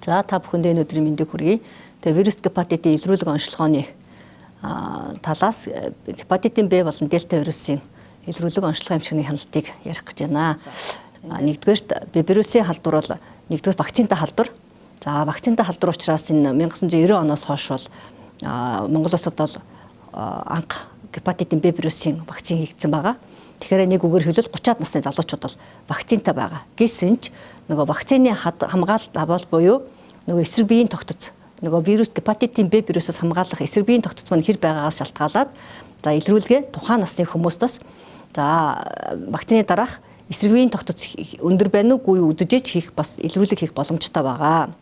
За та бүхэндээ өнөөдрийн мэндийг хүргэе. Тэгээ вирус гепатитын илрүүлэг онцлогооны талаас гепатитын Б болон дельта вирусын илрүүлэг онцлогоо эмчилгээний хяналтыг ярих гэж байна. Нэгдүгээрт Б вирусын халдвар бол нэгдүгээр вакцинтай халдвар. За вакцинтай халдвар учраас энэ 1990 оноос хойш бол Монгол улсад бол анх гепатитын Б вирусын вакцин хийгдсэн байгаа. Тэгэхээр нэг үгээр хэлбэл 30-аад насны залуучууд бол вакцинтай байгаа. Гэсэн ч нөгөө вакцины хамгаалалт авал буюу нөгөө эсрэг биеийн тогтоц нөгөө вирус гепатитын Б вирусаас хамгаалах эсрэг биеийн тогтоц мань хэр байгаагаас шалтгаалаад за илрүүлгээ тухайн насны хүмүүстээс за вакцины дараах эсрэг биеийн тогтоц өндөр байна уугүй үзэж хийх бас илрүүлэг хийх боломжтой байгаа.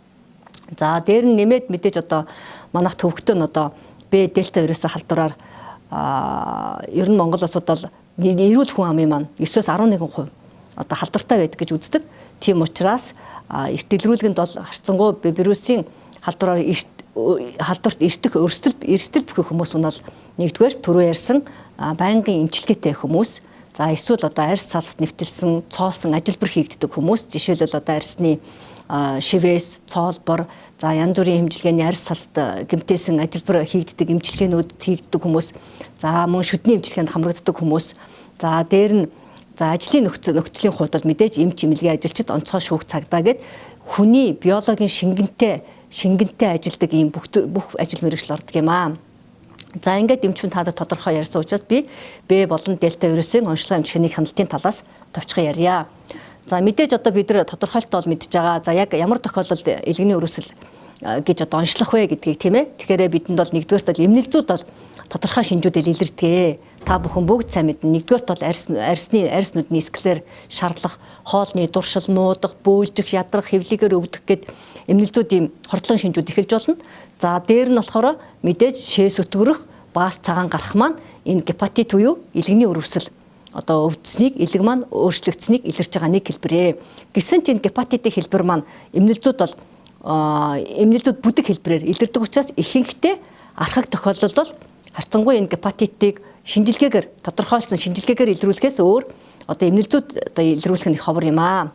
За дээр нь нэмээд мэдээж одоо манайх төвөгтөө нь одоо Б дельта вирусын халдвараар ер нь Монгол улсад бол эрүүл хүн амын маань 9-11% одоо халдвартай байдаг гэж үздэг. Тийм учраас эрт илрүүлгэнд бол харцангуй вирусын халдвараар халдварт эрсдэл бүхий хүмүүс нь бол нэгдүгээр түрүү ярьсан байнгын эмчилгээтэй хүмүүс, за эсвэл одоо арьс цалст нэвтэлсэн цоолсон ажилбар хийгддэг хүмүүс, жишээлбэл одоо арьсны шивээс, цоолбор, за янз бүрийн эмчилгээний арьс цалст гэмтээсэн ажилбар хийгддэг эмчилгээнүүд хийгддэг хүмүүс, за мөн шүдний эмчилгээнд хамрагддаг хүмүүс, за дээр нь за ажлын нөхцөлийн хувьд бол мэдээж эмч эмнэлгийн ажилчид онцгой шүүх цагдаа гээд хүний биологийн шингэнтэй ажилдаг ийм бүх ажил мэргэжил ордог юм аа. За ингээд эмчмэн таадад тодорхой ярьсан учраас би Б болон дельта вирусын онцлог эмчилгээний хяналтын талаас товчхон ярья. За мэдээж одоо бид нар тодорхойлт бол мэдж байгаа. За яг ямар тохиолдолд илгэний өрөөсөл гэж одоо онцлох вэ гэдгийг тийм ээ. Тэгэхээр бидэнд бол нэгдүгээрт бол эмнэлзүүд бол тодорхой шинжүүдэд илэрдэг. Та бүхэн бүгд сайн мэднэ. Нэгдүгээрт бол арьс нүдний эсгэлээр шарлах, хоолны дуршил, муудах, бөөлжих, ядрах, хэвлэгээр өвдөх гэд эмнэлзүүд ийм хордлон шинжүүд эхэлж болно. За дээр нь болохоор мэдээж шээс өтгөрөх, баас цагаан гарах маань энэ гепатит буюу илгэний өрөвсөл одоо өвдсөнийг, илэг маань өөрчлөгдсөнийг илэрч байгаа нэг хэлбэрээ. Гэсэн чинь гепатитын хэлбэр маань эмнэлзүүд бол эмнэлзүүд бүдэг хэлбэрээр илэрдэг учраас ихэнхдээ архаг тохиолдолд бол харцангуй энэ гепатитыг шинжилгээгээр тодорхойлсон шинжилгээгээр илрүүлэхээс өөр одоо эмнэлзүүд одоо илрүүлэх нь их ховор юм аа.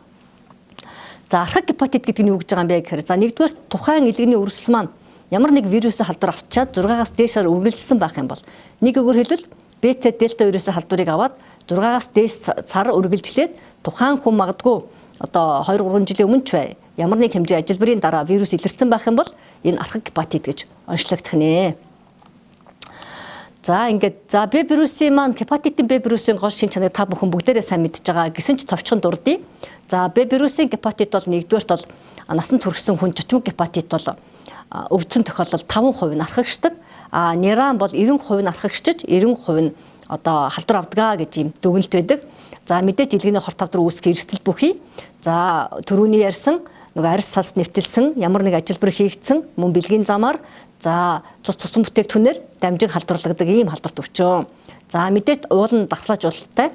За архаг гепатит гэдэг нь юу гэж байгаа юм бэ гэхээр за нэгдүгээр тухайн илгэний өрсөл маань ямар нэг вирусын халдвар авчаад 6-аас дээшээр үргэлжилсэн байх юм бол нэг үгээр хэлбэл бета дельта вирусын халдварыг аваад 6-аас дээш сар үргэлжлээд тухайн хүн магадгүй одоо 2-3 жилийн өмнө ч бай ямар нэг хэмжээ ажилбарын дараа вирус илэрсэн байх юм бол энэ архаг гепатит гэж онцлогдох нэ. За ингээд за Б вирусын маань гепатитын Б вирусын гол шин чанарыг та бүхэн бүгдээрээ сайн мэдж байгаа. Гэсэн ч товчхон дурдъя. За Б вирусын гепатит бол нэгдүгээрт бол насанд хүрсэн хүн чочмог гепатит бол өвдсөн тохиолдолд 5% нь архагчдаг. Неран бол 90% нь архагчиж 90% нь одоо халдвар авдаг гэж юм дүгнэлт байдаг. За мэдээж илгэний хорт тавдар үүсгэх эрсдэл бүхий. За түрүүний ярьсан нөгөө арьс цалс нэвтэлсэн ямар нэг ажилбар хийгдсэн мөн бэлгийн замаар за цусан бүтээгдэхүүнээр дамжин халдварлагддаг ийм халдварт өвчөө. За мэдээж уул нь давталжуулалттай.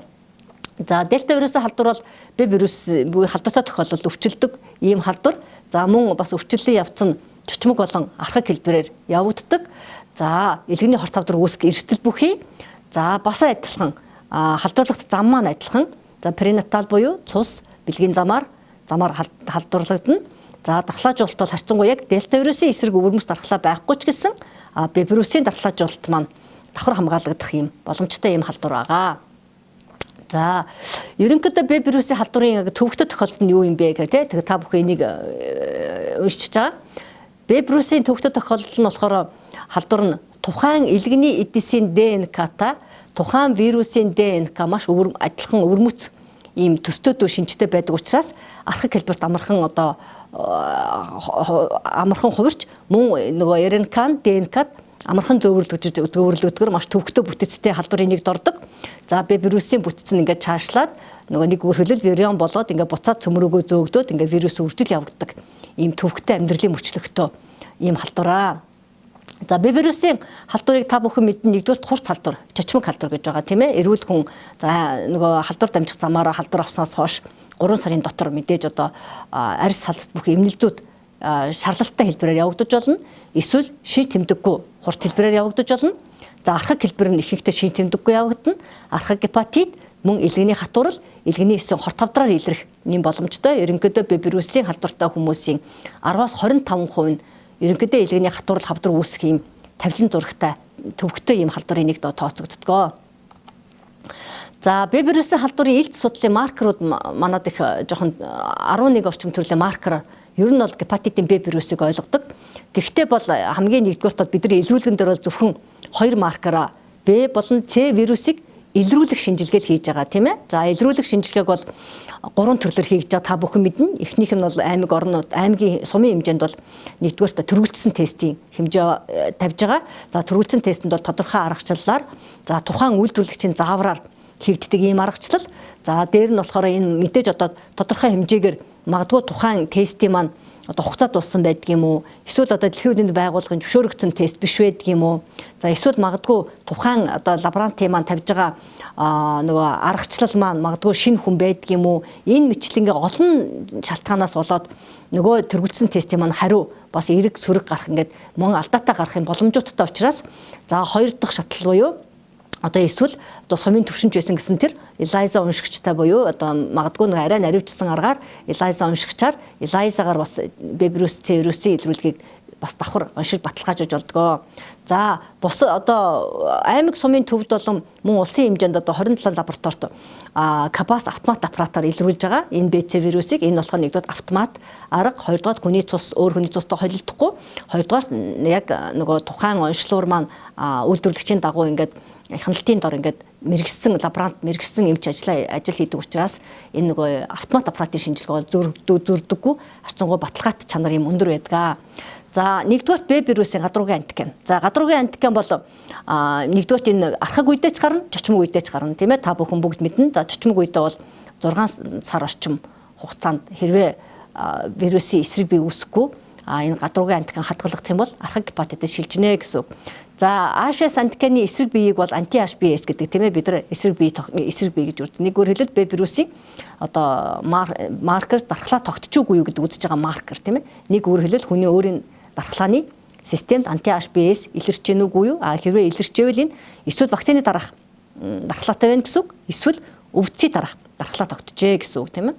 За дельта вирусын халдвар бол Б вирус буюу халдвартай тохиолдолд өвчлөдөг ийм халдвар. За мөн бас өвчлөлийн явц нь чочмог болон архаг хэлбэрээр явагддаг. За илгэний хорт тавдар үүсгэх эрсдэл бүхий. За бас адилхан халдварлагдах зам маань адилхан. За перинатал буюу цус бэлгийн замаар халдварлагдана. За дархлаажуулалт бол харьцангуй яг дельта вирусын эсрэг өвөрмөс дархлаа байхгүй ч гэсэн Б вирусын дархлаажуулалт маань давхар хамгаалагдах юм боломжтой юм халдвар байгаа. За ерөнхийдөө Б вирусын халдварын төвөгтэй тохиолдол нь юу юм бэ гэхээр тэгээ та бүхэн энийг уншиж байгаа. Б вирусын төвөгтэй тохиолдол нь болохоор халдвар нь тухайн илгэний эдисийн ДНК-та тухайн вирусын ДНК маш адилхан өвөрмөц ийм төстөөдөө шинжтэй байдаг учраас архаг хэлбэрт амархан одоо амархан хувирч мөн нөгөө РНК, ДНК-д амархан зөөвөрлөгдгөр маш төвөгтэй бүтэцтэй халдварын нэгд ордог. За Б вирусын бүтэц нь ингээд чаашлаад нөгөө нэг үгээр хэлбэл вирион болоод ингээд буцаад цөмрөөгөө зөөгдөөд ингээд вирус үржил явагддаг. Ийм төвөгтэй амьдралын мөчлөгтөө ийм халдвараа. За Б вирусын халдварыг та бүхэн мэднэ. Нэгдүгээр хурц халдвар, чочмог халдвар гэж байгаа тийм ээ. Эрүүл хүн за нөгөө халдвар дамжих замаараа халдвар авснаас хойш 3 сарын дотор мэдээж одоо арьс цалст бүх эмнэлзүүд шарлалттай хэлбэрээр явагдаж болно. Эсвэл шин тэмдэггүй хурц хэлбэрээр явагдаж болно. За архаг хэлбэр нь ихэнхдээ шин тэмдэггүй явагдана. Архаг гепатит мөн илгэний хатуурал илгэний 9 хорт тавдраар илрэх нэм боломжтой. Ерөнхийдөө B вирусийн халдвартай хүмүүсийн 10-аас 25% нь ерөнхийдөө илгэний хатуурал хавдар үүсэх юм тавилан зурагтай төвөгтэй юм халдварын нэг тооцогддог. За B вирусын халдварын илт судлалын маркерууд манад их жоохон 11 орчим төрлийн маркер ер нь бол гепатитын B вирусыг ойлгодог. Гэхдээ бол хамгийн нэгдүгээр бидний илрүүлгэн дээр бол зөвхөн 2 маркераа B болон C вирусыг илрүүлэх шинжилгээл хийж байгаа тийм ээ. За илрүүлэх шинжилгээг бол 3 төрлөөр хийж байгаа та бүхэн мэднэ. Эхнийх нь бол аймгийн сумын хэмжээнд бол нэгдүгээр төрүүлсэн тестийн хэмжээ тавьж байгаа. За төрүүлсэн тестэнд бол тодорхой аргачлалаар за тухайн үйлдвэрлэгчийн заавраар хийгддэг ийм аргачлал. За дээр нь болохоор энэ мэдээж одоо тодорхой хэмжээгээр магадгүй тухайн тестийн маань одоо хугацаа дууссан байдаг юм уу? Эсвэл одоо дэлхийн эрдэнэт байгууллагын зөвшөөрөгдсөн тест биш байдаг юм уу? За эсвэл магадгүй тухайн одоо лаборантын маань тавьж байгаа нөгөө аргачлал маань магадгүй шинэ хүн байдаг юм уу? Энэ мэтлэнгээ олон шалтгаанаас болоод нөгөө төрүүлсэн тестийн маань хариу бас эрэг сөрөг гарах ингээд мөн алдаатай гарах юм боломжуудтай учраас за 2 дахь шатлал буюу одоо эсвэл одоо сумын төвшинч байсан гэсэн тэр ELISA уншигчтай буюу одоо магадгүй нэг арай наривчсан аргаар ELISA уншигчаар ELISA-гаар бас B вирус, C вирусын илрүүлгийг бас давхар уншиж баталгаажуулж болдгоо. За бус одоо аймаг сумын төвд болон мөн улсын хэмжээнд одоо 27 лабораторид CAPAS автомат аппаратаар илрүүлж байгаа. Энэ BC вирусыг энэ болохоор нэгдүгээр автомат арга, хоёрдугаар хүний цус өөр хүний цустай холилдохгүй, хоёрдугаар яг нөгөө тухайн онцлогоор маань үйлдвэрлэгчийн дагуу ингээд хяналтын дор ингээд мэрэгсэн лаборант мэрэгсэн эмч ажил хийдэг учраас энэ нөгөө автомат аппаратын шинжилгээ бол зөрдөггүй харцангуй баталгаатай чанар юм өндөр байдаг. За нэгдүгээр B вирусын гадруугийн антиген. За гадруугийн антиген бол нэгдүгээр энэ архаг үедээ ч гарна, чочмог үедээ ч гарна тийм ээ. Та бүхэн бүгд мэднэ. За чочмог үедээ бол 6 сар орчим хугацаанд хэрвээ вирусын эсрэг бий үүсэхгүй энэ гадруугийн антиген хадгалах юм бол архаг гепатитид шилжинэ гэсэн үг. За HS антигены эсрэг биеийг бол анти-HBs гэдэг тийм ээ бид нар эсрэг бие гэж үрдэг. Нэггээр хэлбэл B вирусын одоо маркер дархлаа тогтчихгүй юу гэдэг үзэж байгаа маркер тийм ээ. Нэг өөр хэлбэл хүний өөрийн дархлааны системд анти-HBs илэрч гэнэ үгүй юу? Хэрвээ илэрчээвэл энэ эсвэл вакцины дараах дархлаатай байна гэсэн үг. Эсвэл өвдсөй дараах дархлаа тогтжээ гэсэн үг тийм ээ.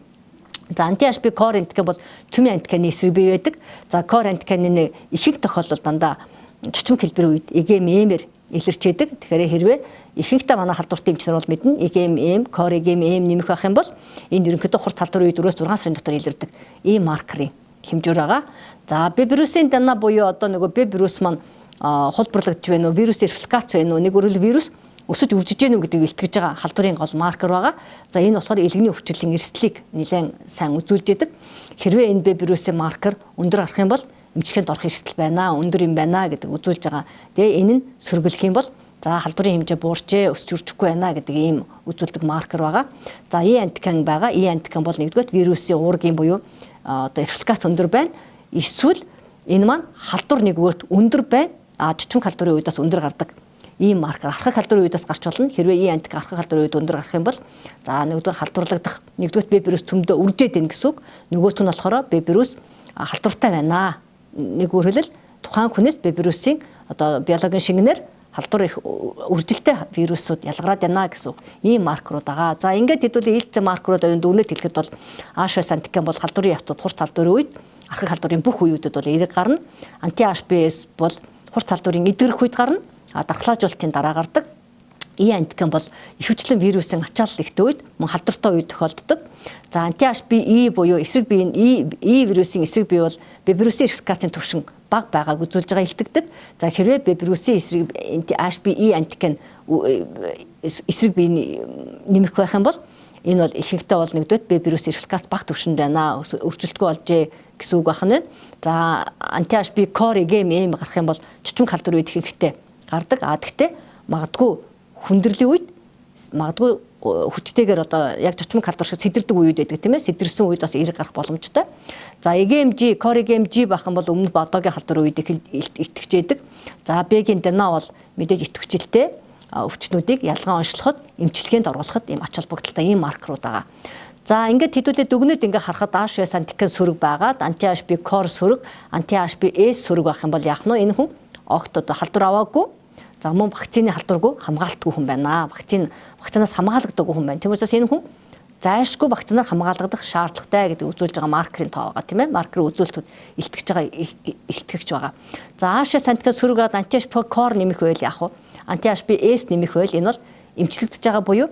За анти-HB core антиген бол цөмийн антигены эсрэг бие байдаг. За core антигены ихэнх тохиолдолд дандаа чочмог хэлбэрийн үед IgM-ээр илэрчээдэг. Тэгэхээр хэрвээ ихэнхдээ манай халдвартай эмчнэр бол мэднэ IgM, core IgM нэмэх байх юм бол энэ ерөнхийдөө хурц халдварын үед 4-6 сарын дотор илэрдэг ийм маркерын хэмжүүр байгаа. За B вирусын дана буюу одоо нөгөө B вирус маань хулбарлагдж байна уу, вирус рефлекац байна уу, нэг өөрөөр вирус өсөж үржиж гэнэ үү гэдгийг илтгэж байгаа халдварын гол маркер байгаа. За энэ болохоор илгэний өвчлөлийн эрсдлийг нэлээд сайн үзүүлж яадаг. Хэрвээ энэ B вирусын маркер өндөр гарах юм бол эмчилгээнд орох эрсдэл байна, өндөр юм байна гэдэг үзүүлж байгаа. Тэгээ энэ нь сөргөлөх юм бол за халдварын хэмжээ буурчээ, өсч үржихгүй байна гэдэг ийм үзүүлдэг маркер байгаа. За E антиген байгаа. E антиген бол нэгдүгээр вирусын уургийн буюу одоо рефлекац өндөр байна. Эсвэл энэ маань халдвар нэгвэрт өндөр байна. Чочмог халдварын үедээс өндөр гардаг. Ийм маркер архаг халдварын үедээс гарч болно. Хэрвээ E антиген архаг халдварын үед өндөр гарах юм бол за нэгдүгээр халдварлагдах, нэгдүгээр B вирус цөмдөө үржээд байна гэсэн үг. Нөгөөх нь болохоор B вирус халдвартай байна. Нэг өөр хэлбэл тухайн хүнээс B вирусын одоо биологийн шингэнээр халдвар их үржилтэй вирусууд ялгараад байна гэсэн ийм маркерууд байгаа. За ингээд хэдүүлээ ээлцээ маркерууд дүгнэлт хэлэхэд бол HS антиген бол халдварын явцад хурц халдварын үед архаг халдварын бүх үеүүдэд бол эерэг гарна. Анти-HBs бол хурц халдварын эдгэрэх үед гарна. Дархлаажуулалтын дараа гардаг. E антиген бол ихэвчлэн вирусын ачаалал ихтэй үед мөн халдвартай үед тохиолддог. За анти-HBe буюу эсрэг биеийн E вирусын эсрэг бие бол B вирусын рефлекацийн түвшин бага байгааг үзүүлж байгаа илтгэдэг. За хэрвээ B вирусын эсрэг HBe антиген эсрэг биеийн нэмэх байх юм бол энэ бол ихэнхдээ бол нэгдүгээр B вирусын рефлекац бага түвшинд байна, өрчлөлтгүй болжээ гэсэн үг байна. За анти-HB core IgM гарах юм бол чочмог халдвар үед ихэнхдээ гардаг. Гэхдээ магадгүй хүндрэлийн үед магадгүй хүчтэйгээр одоо яг чочмог халдвар шиг сэдэрдэг үед байдаг тийм ээ. Сэдэрсэн үед бас эерэг гарах боломжтой. За IgMG, core IgMG бах юм бол өмнө ба одоогийн халдвар үед итгэжээдэг. За B-гийн дана бол мэдээж итгэвчтэй өвчтнүүдийг ялгаан онцлоход, эмчилгээнд оруулахад ийм ач холбогдолтой ийм маркерууд байгаа. За ингээд хэдүүлээ дүгнэлт ингээ харахад HS антиген сөрөг байгаад анти-HB core сөрөг, анти-HBs сөрөг байх юм бол яах нь энэ хүн огт одоо халдвар аваагүй. За мөн вакцины халдваргүй хамгаалтгүй хүн байна. Вакцинаас хамгаалагдаагүй хүн байна. Тийм учраас энэ хүн зайлшгүй вакцинаар хамгаалагдах шаардлагатай гэдэг үзүүлж байгаа маркерын тоо байгаа тийм ээ. Маркер үзүүлэлтүүд илтгэгч байгаа. За H5 антиген сөрөг анти-HB core нэмэх байл яах вэ? Анти-HBs нэмэх байл энэ бол эмчлэгдэж байгаа буюу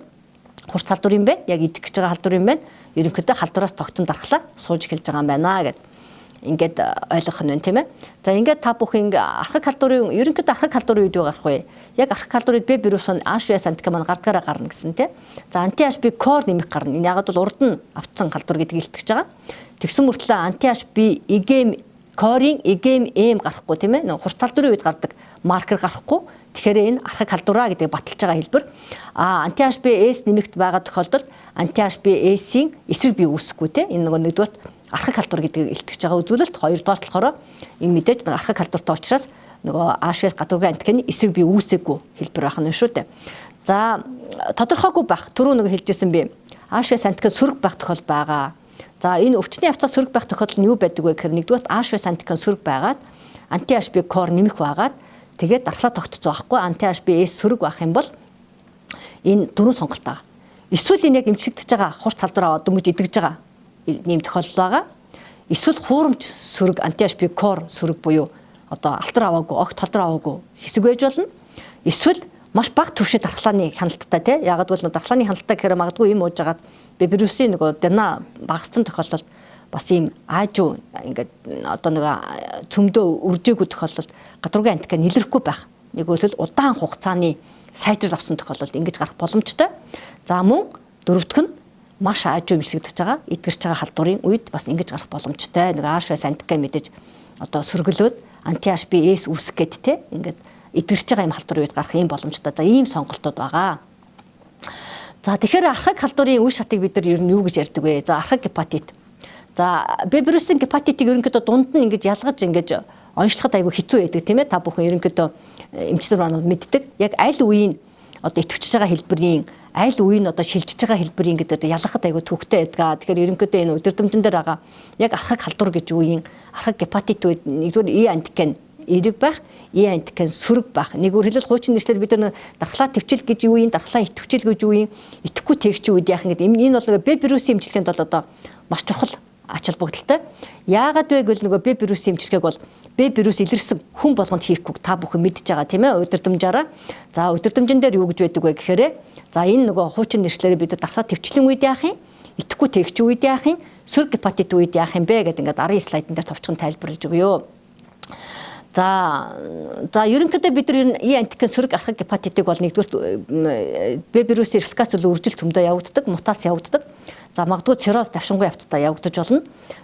хурц халдвар юм байна. Яг идэх гэж байгаа халдвар юм байна. Ерөнхийдөө халдвараас тогтсон дархлаа сууж эхэлж байгаа юм байна гэдэг. Ингээд ойлгох нь байна тийм ээ. За ингээд та бүхэн архаг халдварын ерөнхийдөө архаг халдварын үед юу гарах вэ? Яг архаг халдварыг B вирус нь H5 антиген маань гардгаараа гарна гэсэн тийм. За анти-HB core нэмэх гарна. Энэ ягаад бол урд нь автсан халдвар гэдгийг илтгэж байгаа. Тэгсэн мөртлөө анти-HB IgM core-ийн IgM гарахгүй тийм ээ. Хурц халдварын үед гардаг маркер гарахгүй. Тэгэхээр энэ архаг халдвараа гэдэг баталж байгаа хэлбэр. Анти-HBs нэмэгт байгаа тохиолдолд анти-HBs-ийн эсрэг бий үүсэхгүй тийм. Энэ нэгдүгээр архаг халдвар гэдгийг илтгэж байгаа үзүүлэлт. Хоёрдугаар болохоор энэ мэдээж архаг халдвартай учраас H5 гадуургын антиген эсрэг бий үүсээгүй хэлбэр байх нь шүү дээ. За тодорхойгүй байх. Түрүү хэлжсэн би H5 антиген сөрөг байх тохиолдол байгаа. За энэ өвчтний явцаа сөрөг байх тохиолдол нь юу байдаг вэ гэхээр нэгдүгээр H5 антиген сөрөг байгаад анти-HB core нэмэх байгаад тэгээд дархлаа тогтцоо байхгүй анти-HBs сөрөг байх юм бол энэ дөрвөн сонголт байгаа. Эсвэл энэ яг эмчлэгдэж байгаа хурц халдвар аваад дөнгөж идэгж байгаа нэм тохиолдол байгаа. Эсвэл хуурамч сөрөг анти-HB core сөрөг буюу одоо алтар аваагүй, огт халдвар аваагүй хэсэг байж болно. Эсвэл маш бага түвшин дархлааны хяналттай тий. Ягаад гэвэл дархлааны хяналттай гэхээр магадгүй юм ууж агаад вирусын дана багассан тохиолдолд бас ийм аажуу ингээд одоо цөмдөө үржээгүй тохиолдолд гадуургын антиген илэрхгүй байх. Нэгвэл удаан хугацааны сайжрал авсан тохиолдолд ингэж гарах боломжтой. За мөн дөрөвдөх нь маш аажуу эмчлэгдэж байгаа, эдгэрч байгаа халдварын үед бас ингэж гарах боломжтой. H5 антиген мэдээж одоо сөргөлөөд анти-HBs үүсэх гээд те ингээд эдгэрч байгаа юм халдварын үед гарах юм боломжтой. За ийм сонголтууд байгаа. За тэгэхээр архаг халдварын үе шатыг бид нар ер нь юу гэж ярьдаг вэ? За архаг гепатит. За B вирусын гепатитыг ерөнхийдөө дунд нь ингэж ялгаж ингэж онцлоход айгүй хэцүү байдаг тийм ээ. Та бүхэн ерөнхийдөө эмчнэр манууд мэддэг. Яг аль үеийн одоо итгэвчж байгаа хэлбэрийн аль үеийн одоо шилжиж байгаа хэлбэрийн гэдэг ялгахад айгүй төвхтэй байдаг. Тэгэхээр ерөнхийдөө энэ удирдамжин дээр байгаа яг архаг халдвар гэж үеийн архаг гепатит үед нэгдүгээр E антиген эерэг байх, E антиген сөрөг байх. Нэгүр хэлбэл хуучин нэрсээр бид нар дархлаа төвчл гэж үеийн, дархлаа итгэвчл гэж үеийн, итгэхгүй тэгч үед яах гэдэг. Энэ бол B вирусын эмчилгээнд бол одоо маш чухал ач холбогдолтой. Яагаад вэ гэвэл B вирусын эмчилгээг бол B вирус илэрсэн хүн болгонд хийхгүй та бүхэн мэдж байгаа тийм ээ удирдамжаараа. За удирдамжин дээр юу гэж байдаг вэ гэхээр за энэ хуучин нэршлэрээ бид дархлаа төвчлэн үед яах юм? Итгэхгүй тэгч үед яах юм? Сөрөг гепатит үед яах юм бэ гэдэг ингээд 10 слайдн дээр товчхон тайлбарлаж өгөө. За ерөнхийдөө бид нар E антиген сөрөг архаг гепатитыг бол нэгдүгээр B вирусын репликац бол үржил цөмдөө явагддаг, мутац явагддаг. За магадгүй цирроз давшингүй явцдаа явагдаж болно.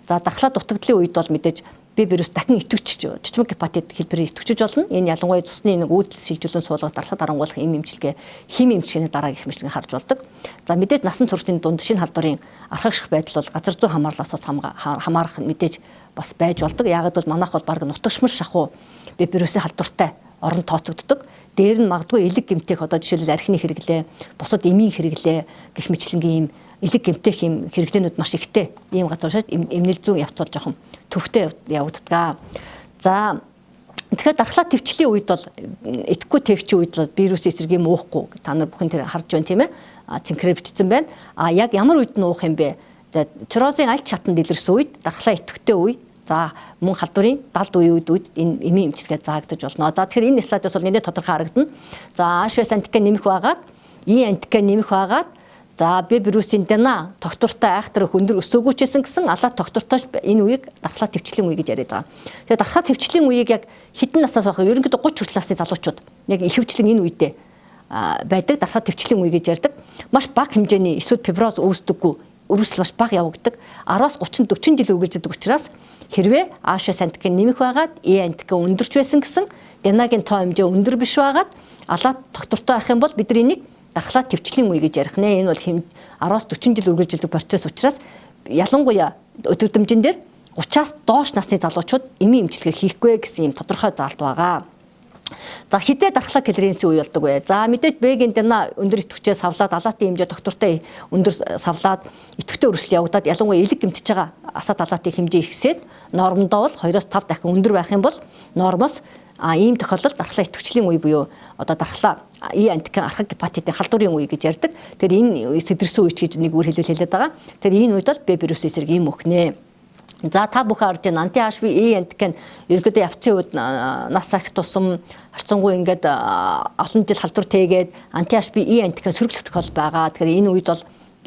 За дархлаа дутагдлын үед бол мэдээж B вирус дахин итгэвч чичмэг гепатит хэлбэрээр итгэвчж болно. Энэ ялангуяа цусны үүдэл шилжүүлэн суулгах дархлаа дарангуулах эм эмчилгээ, хим эмчилгээний дараа гэх мэтчлэн харж болдог. За мэдээж насан туршийн дунд шинэ халдварын архагших байдал бол газар зүйн хамаарласаас хамаарах мэдээж бас байж болдог. Яагаад бол манайх бол баг нутагшмал шахуу B вирусын халдвартай орон тооцогддог. Дээр нь магадгүй элэг гэмтэх одоо жишээлбэл архины хэрэглээ, бусад эмийн хэрэглээ гэх мэтчлэнгийн ийм элэг гэмтэх юм хэрэглээнүүд маш ихтэй. Ийм газар шат эмнэл зүүн явцвал жоохон төвхтэй явагддаг. За тэгэхээр дархлаа төвчлийн үед бол итгэхгүй тэгчийн үед бол вирусын эсрэг юм уухгүй. Та нар бүхэн тэр харж байна тийм ээ. Цэнхрээр бичсэн байна. Яг ямар үед нь уух юм бэ? Циррозын аль чатанд илэрсэн үед, дархлаа итгэвтэй үе. За мөн халдварын далд үед энэ эмийн эмчилгээ заагдаж болно. За тэгэхээр энэ слайдаас бол нэлээд тодорхой харагдана. За H5 антиген нэмэх байгаад, E антиген нэмэх байгаад, за B вирусын дана тогтвортой айхтар өндөр өсөөгүй ч гэсэн алаа тогтвортой энэ үеийг дархлаа төвчлийн үе гэж яриад байгаа. Тэгэхээр дархлаа төвчлийн үеийг яг хэдэн наснаас байх вэ? Ерөнхийдөө 30 хүртэл насны залуучууд яг ихэвчлэн энэ үедээ байдаг дархлаа төвчлийн үе гэж ярьдаг. Маш бага хэмжээний эсвэл фиброз үүсдэггүй, өрөвсөл маш бага явагддаг. 10-аас 30-40 жил үргэлжлэдэг учраас хэрвээ H5 антиген нэмэх байгаад E антиген өндөрч байсан гэсэн данагийн тоо хэмжээ өндөр биш байгаад алаа тогтвортой байх юм бол бид энийг дархлаа төвчлийн үе гэж ярих нэ. Энэ бол 10-аас 40 жил үргэлжилдэг процесс учраас ялангуяа өдөрдмжин дээр 30-аас доош насны залуучууд эмийн эмчилгээ хийхгүй гэсэн юм тодорхой заалт байгаа. За хизээ дархлаа клиренсийн үе болдог вэ? За мэдээж Б-гийн дана өндөр идэвхжээ савлаад алаатын хэмжээ доктортой өндөр савлаад идэвхтэй өрсөл явагдаад ялангуяа элэг гэмтэж байгаа асаа далаатын хэмжээ ихсээд нормдоо бол 2-5 дахин өндөр байх юм бол нормоос ийм тохиолдолд дархлаа идэвхжлийн үе буюу одоо дархлаа E антиген архаг гепатитын халдварын үе гэж ярьдаг. Тэр энэ сэдэрсэн үеч гэж нэг үр хэлээд байгаа. Тэр энэ үед бол B вирусын эсрэг ийм мөхнэ. За та бүхэн харж байна. Анти-HBe антиген ерөнхийдөө явцын үед нас ахих тусам харцангуй ингээд олон жил халдвар тээгээд анти-HBe антиген сөрөглөх тохиолдол байгаа. Тэгэхээр энэ үед бол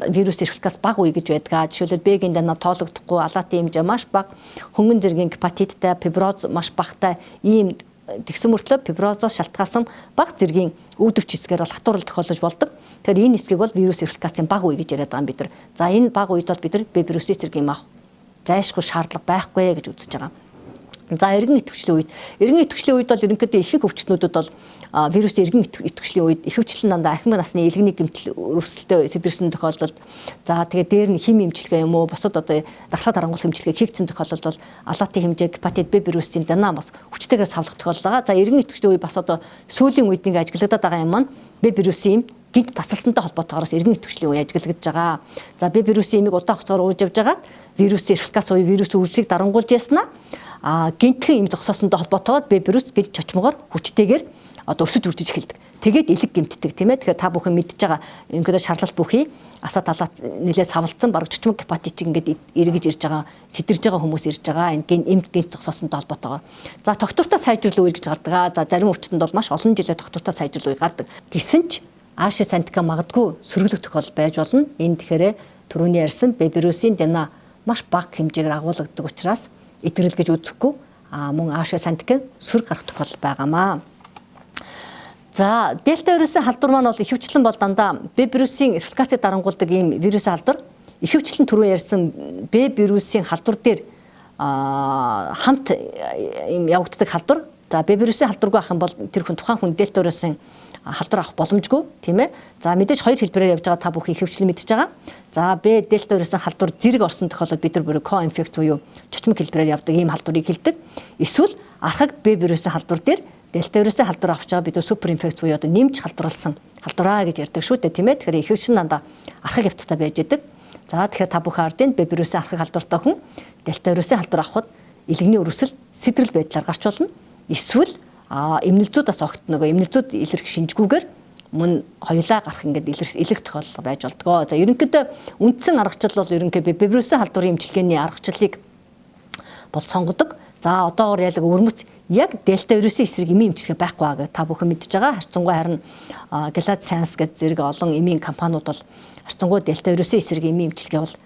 вирус эрхлэхээс бага үе гэж байдаг. Жишээлбэл Б-гийн данаа тоологдохгүй, алаатын хэмжээ маш бага, хөнгөн зэргийн гепатиттай, фиброз маш багатай ийм тэгсэн мөртлөө фиброзоос шалтгаалсан бага зэргийн өвдөгч хэсгээр бол хатуурал тохиолдож болдог. Тэгэхээр энэ хэсгийг бол вирус эрхлэхээс бага үе гэж яриад байгаа юм бид нар. За энэ бага үед бол бид нар Б вирусын эсрэг юм авах зайлшгүй шаардлага байхгүй гэж үзэж байгаа. За эргэн идэвхжлийн үед бол ерөнхийдөө ихэнх өвчтнүүдэд бол вирусын эргэн идэвхжлийн үед ихэвчлэн дандаа ахмад насны элгэний гэмтэл өрөвсөлтөд сэдэрсэн тохиолдолд за тэгээд дээр нь хим эмчилгээ юм уу бусад одоо дархлаа дарангуул эмчилгээ хийгдсэн тохиолдолд бол алаатын хэмжээ гепатит Б вирусын данаа бас хүчтэйгээр савлах тохиолдол байгаа. За эргэн идэвхжлийн үед бас одоо сүүлийн үед нэг ажиглагдаад байгаа юм маань Б вирусын гинт тасалсантай холбоотойгоор эргэн идэвхжлийн үе ажиглагдаж байгаа. За Б вирусын имийг удаан хугацаар ууж явж байгаа вирусын эрхлэхээс үе вирусын үржлийг дарангуулж яснаа гинтхэн им зогсоосонтой холбоотойгоор Б вирус гинт чочмогоор хүчтэйгээр одоо өсөж үржиж эхэлдэг. Тэгээд элэг гэмтдэг тийм ээ. Тэгэхээр та бүхэн мэдж байгаа ерөнхийдөө шарлалт бүхий асаа талаад нэлээд савлцсан бараг чочмог гепатит ингээд эргэж ирж байгаа, сэтэрж байгаа хүмүүс ирж байгаа. Энэ им гинт зогсоосонтой холбоотойгоор. За тогтвортой сайжрал үе гэж гардаг. За зарим өвчтөнд бол маш олон жилийн тогтвортой сайжрал үе гардаг. Гэсэн ч H антиген магадгүй сөрөглөх тохиолдол байж болно. Энэ тэгэхээр түрүүний ярьсан Б вирусын данаа маш бага хэмжээгээр агуулгадаг учраас итгэл гэж үзэхгүй мөн H антиген сөрөг гарах тохиолдол байгаамаа. За дельта вирусын халдвар маань бол ихэвчлэн бол дандаа Б вирусын репликацийг дарангуулдаг ийм вирусын халдвар ихэвчлэн түрүү ярьсан Б вирусын халдвар дээр хамт ийм явагддаг халдвар. За Б вирусын халдваргүй ах юм бол тэр хүн тухайн хүн дельта вирусын халдвар авах боломжгүй тийм ээ. За мэдээж хоёр хэлбэрээр явж байгаа та бүхэн ихэвчлэн мэдж байгаа. За Б дельта вирусын халдвар зэрэг орсон тохиолдолд бид нар бүр ко-инфекц буюу чочмог хэлбэрээр явдаг ийм халдварыг хэлдэг. Эсвэл архаг Б вирусын халдвар дээр дельта вирусын халдвар авч байгаа бид супер инфекц буюу одоо нэмж халдварлсан халдвараа гэж ярьдаг шүү дээ тийм ээ. Тэгэхээр ихэвчлэн дандаа архаг явцтай байж байдаг. За тэгэхээр та бүхэн харж байна Б вирусын архаг халдвартай хүн дельта вирусын халдвар авахд илгэний өрөсөл сэтрэл байдлаар гарч болно. Эсвэл эмнэлзүүдээс огт нөгөө эмнэлзүүд илэрх шинжгүйгээр мөн хоёулаа гарах ингээд илэрх тохиолдол байж болдгоо. За ерөнхийдөө үндсэн аргачлал бол ерөнхийдөө Б вирусын халдварын эмчилгээний аргачлалыг бол сонгодог. За одоогоор яг өрмөц яг дельта вирусын эсрэг эмийн эмчилгээ байхгүй байгаа та бүхэн мэдж байгаа. Харцангуй харин Gilead Sciences гэдэг зэрэг олон эмийн компаниуд бол харцангуй дельта вирусын эсрэг эмийн эмчилгээ бол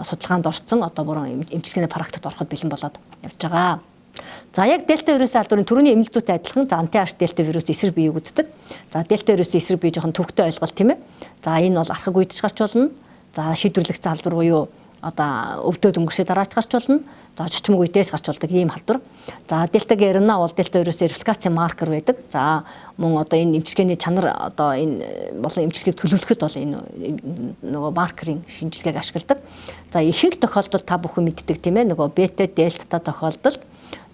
судалгаанд орсон. Одоо бүрэн эмчилгээний практикт ороход бэлэн болоод явж байгаа. За яг дельта вирусын халдварын түрүүний эмнэлзүүтэй адилхан за анти-H дельта вирусын эсрэг биеийг үздэг. За дельта вирусын эсрэг бие жоохон төвөгтэй ойлголт тийм ээ. За энэ бол архаг үедч гарч болно. За шийдвэрлэгдсэн халдвар буюу одоо өвдөд өнгөрсөй дараач гарч болно. За чочмог үедээс гарч болдог ийм халдвар. За дельта герна бол дельта вирусын репликацийн маркер байдаг. За мөн одоо энэ эмчилгээний чанар одоо энэ болон эмчилгээг төлөвлөхөд бол энэ нөгөө маркерын шинжилгээг ашигладаг. За ихэнх тохиолдолд та бүхэн мэддэг тийм ээ нөгөө бета дельта тохиолдолд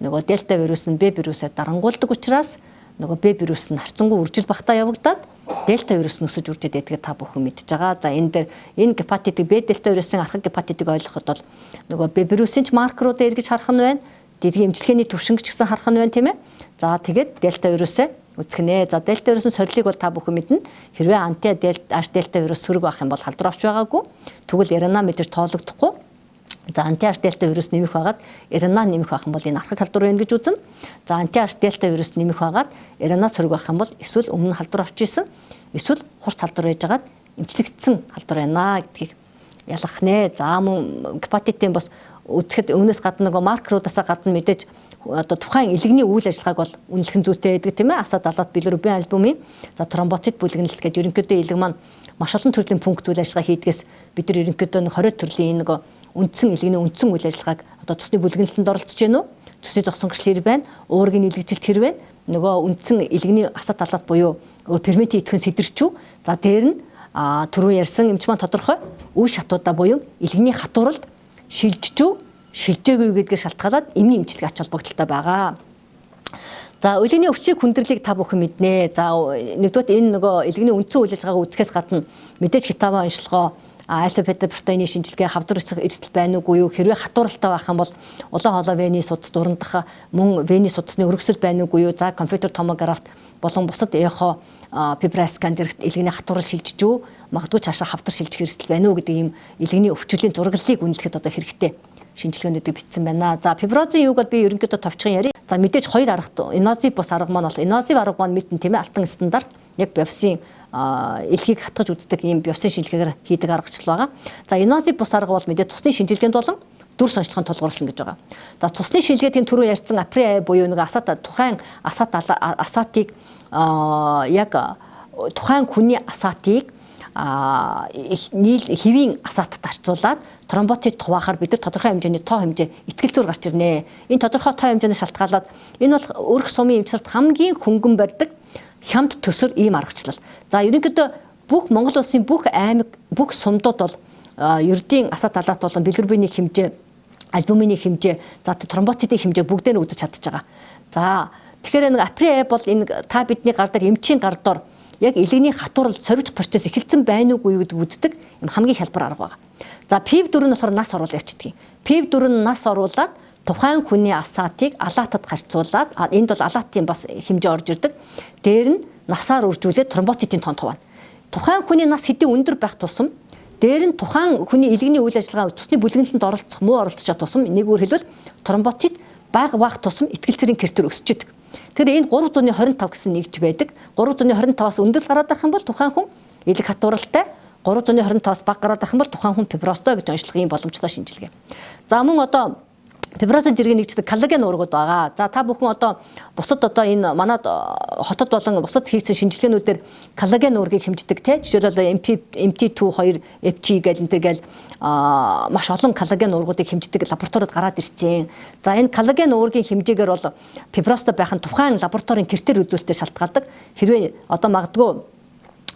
нөгөө дельта вирус нь Б вирусаар дарангуулдаг учраас нөгөө Б вирус нь харцангуй үржил багтаа явагдаад дельта вирус нь өсөж үржиж байдгийг та бүхэн мэдж байгаа. За энэ дээр энэ гепатитыг Б дельта вирусын архаг гепатитыг ойлгоход бол нөгөө Б вирусын ч маркеруудыг эргэж харах нь байна. Дэдгийн эмчилгээний түвшинг ч гэсэн харах нь байна тийм ээ. За тэгээд дельта вирусээ үзэх нэ. За дельта вирусын сорилыг бол та бүхэн мэднэ. Хэрвээ анти-H дельта вирус сөрөг байх юм бол халдвар авч байгаагүй. Тэгвэл RNA мэдээж тоологдохгүй. За анти-H дельта вирус нэмэх байгаад RNA нэмэх байх юм бол энэ архаг халдвар байна гэж үзнэ. За анти-H дельта вирус нэмэх байгаад RNA сөрөг байх юм бол эсвэл өмнө халдвар авч исэн эсвэл хурц халдвар байж байгаад эмчлэгдсэн халдвар байна гэдгийг ялгах нэ. За мөн гепатитын бас үзэхэд өмнөөс гадна нөгөө маркеруудаасаа гадна мэдээж одоо тухайн илгэний үйл ажиллагааг бол үнэлэх зүйтэй байдаг тийм ээ. Асаа далаад билирубин альбумын за тромбоцит бүлэгнэлт гэдэг ерөнхийдөө илэг маань маш олон төрлийн пункт үйл ажиллагаа хийдгээс бид нар ерөнхийдөө 20 төрлийн нөгөө үндсэн илгэний үндсэн үйл ажиллагааг одоо цусны бүлэгнэлтэнд оролцож гэнэ үү? Цусны зогсонгочлол хэр байна? Уургийн илгэжилт хэр байна? Нөгөө үндсэн илгэний асаа талаад буюу ферментийн идэвхэн сэдэрчүү. За дээр нь түрүү ярьсан эмч маань тодорхой үе шатуудаа буюу илгэний хатууралд шилжчихв, шилжээгүй гэдгээр шалтгаалаад эмийн эмчилгээ ач холбогдолтой байгаа. За өглөөний өвчийг хүндрэлийг та бүхэн мэднэ. За нэгдүгээр энэ нөгөө илгэний үндсэн үйл ажиллагааг үзэхээс гадна мэдээж хитаваа онцлогоо альфа-бета протеины шинжилгээ хавдар эрсдэл байна уугүй юу, хэрвээ хатууралтай байх юм бол улаан хоолой вений судас дурандах мөн вений судасны өргөсөл байна уугүй юу, за компьютер томографт болон бусад эхо фибра скан зэрэгт илгэний хатуурал шилжиж үү, магадгүй цаашаа хавдар шилжих эрсдэл байна уу гэдэг ийм илгэний өвчлөлийн зураглалыг үнэлэхэд одоо хэрэгтэй шинжилгээнүүдийг бичсэн байна. За фиброзын юуг би ерөнхийдөө товчхон ярив. За мэдээж хоёр арга инвазив бус арга маань бол инвазив арга маань мэдэн тийм ээ алтан стандарт яг биопсын элхийг хатгаж үздэг ийм биопсын шинжилгээгээр хийдэг аргачлал байгаа. За инвазив бус арга бол мэдээж цусны шинжилгээнд болон дүр сонирхлогын тулгуурласан гэж байгаа. За цусны шинжилгээний түрүү ярьсан апри буюу нэг асат тухайн асатыг яг тухайн хүний асатыг хэвийн асаатад харьцуулаад тромботид хуваахаар бид нар тодорхой хэмжээний тоо хэмжээ итгэл зүйр гарч ирнэ. Энэ тодорхой тоо хэмжээний шалтгаалаад энэ бол өрх сумын эмчилт хамгийн хөнгөн барьдаг хямд төсөр ийм аргачлал. За ерөнхийдөө бүх Монгол улсын бүх аймаг бүх сумдууд бол ердийн асаат талаат болон билирубины хэмжээ, альбумины хэмжээ, за тромботидын хэмжээ бүгдээ нь үзэж чадчих байгаа. За тэгэхээр нэг апри бол энэ та бидний гар дээр эмчийн гар дор яг илгэний хатуурал сорвич процесс эхэлсэн байна уугүй гэдэг үздэг юм хамгийн хялбар арга байна. За PIV4 нь болохоор нас оруулаад явчихдаг. PIV4 нь нас оруулаад тухайн хүний асаатыг алаатад харьцуулаад энд бол алаатын бас хэмжээ орж ирдэг. Дээр нь насаар үржүүлээд тромботидын тоон хуваана. Тухайн хүний нас хэдийн өндөр байх тусам дээр нь тухайн хүний илгэний үйл ажиллагаа цусны бүлэглэлд оролцох муу оролцож байгаа тусам нэг үгээр хэлбэл тромботид бага бага тусам итгэл цэрийн кертер өсөж идэг. Тэгэхээр энэ 325 гэсэн нэгж байдаг. 325-аас өндөр гараад байх юм бол тухайн хүн илэг хатууралтай, 325-аас бага гараад байх юм бол тухайн хүн фиброзтой гэж онцлох юм боломжтой шинжилгээ. За мөн одоо фиброзын зэргийн нэгждэг коллаген уургууд байгаа. За та бүхэн одоо бусад одоо энэ манад хотод болон бусад хийсэн шинжилгээнүүдээр коллаген уургийг хэмждэг те. Жишээлбэл MT2 2 FG гэж энтергээл маш олон коллаген уургуудыг хэмждэг лабораторид гараад ирсэн. За энэ коллаген уургийн хэмжээгээр бол фиброзтой байх нь тухайн лабораторийн критерий үзүүлэлтээр шалтгаалдаг. Хэрвээ одоо магадгүй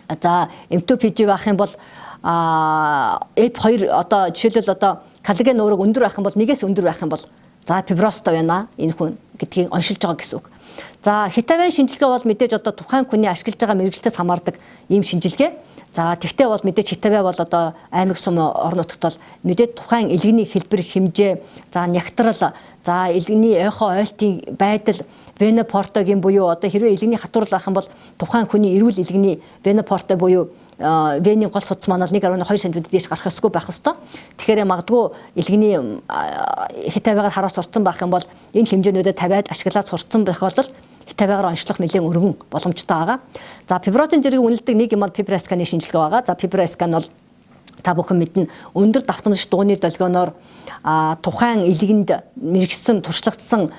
за M2PG байх юм бол F2 одоо жишээлбэл одоо коллаген уураг өндөр байх юм бол нэгээс өндөр байх юм бол за фиброзтой байна энэ хүн гэдгийг оншилж байгаа гэсэн үг. За хитавен шинжилгээ бол мэдээж одоо тухайн хүний ашиглаж байгаа мэрэгчлээс хамаардаг ийм шинжилгээ. За тэгтээ бол мэдээж хитаве бол одоо аймаг сум орон нутагт бол мэдээд тухайн илгэний хэлбэр хэмжээ, за нягтрал, за илгэний эхо ойлтын байдал, венопортогийн буюу одоо хэрвээ илгэний хатуурал байх юм бол тухайн хүний эрүүл илгэний венопорто буюу вений гол судас маань 1.2 см дээш гарах ёсгүй байх ёстой. Тэгэхээр магадгүй илгэний хитавигаар хараас сурцсан байх юм бол энэ хэмжээнүүдэд тавиад ашиглаад сурцсан байх бол хитавигаар онцлох нэлээд өргөн боломжтой байгаа. За фиброзын зэрэг үнэлдэг нэг юм бол фибра сканы шинжилгээ байгаа. За фибра скан бол та бүхэн мэднэ өндөр давтамжтай дууны долгионоор тухайн илгэнд мэрэгсэн туршлагдсан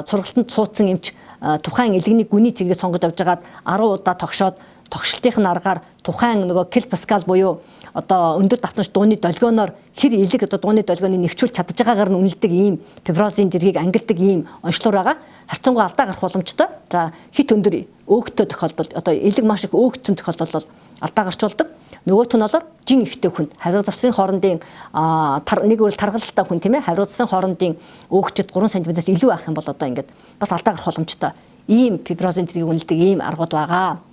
сургалтанд суудсан эмч тухайн илгэний гүний цэгийг сонгож авч байгаад 10 удаа тогшоод тогшлтын аргаар тухайн нөгөө кил паскал буюу одоо өндөр давтамж дууны долгионоор хэр илэг одоо дууны долгионыг нэвчүүлж чадж байгаагаар нь үнэлдэг ийм фиброзын зэргийг ангилдаг ийм онцлог байгаа. Харьцангуй алдаа гарах боломжтой. За хит өндөр өөгтэй тохиолдолд одоо илэг маш их өөгцсөн тохиолдолд бол алдаа гарч болдог. Нөгөөх нь болоор жин ихтэй хүн хавирга завсрын хоорондын нэг үйл таргалтай хүн тийм ээ хавирга завсрын хоорондын өөгчд 3 см-аас илүү байх юм бол одоо ингээд бас алдаа гарах боломжтой. Ийм фиброзын зэргийг үнэлдэг ийм аргууд байгаа.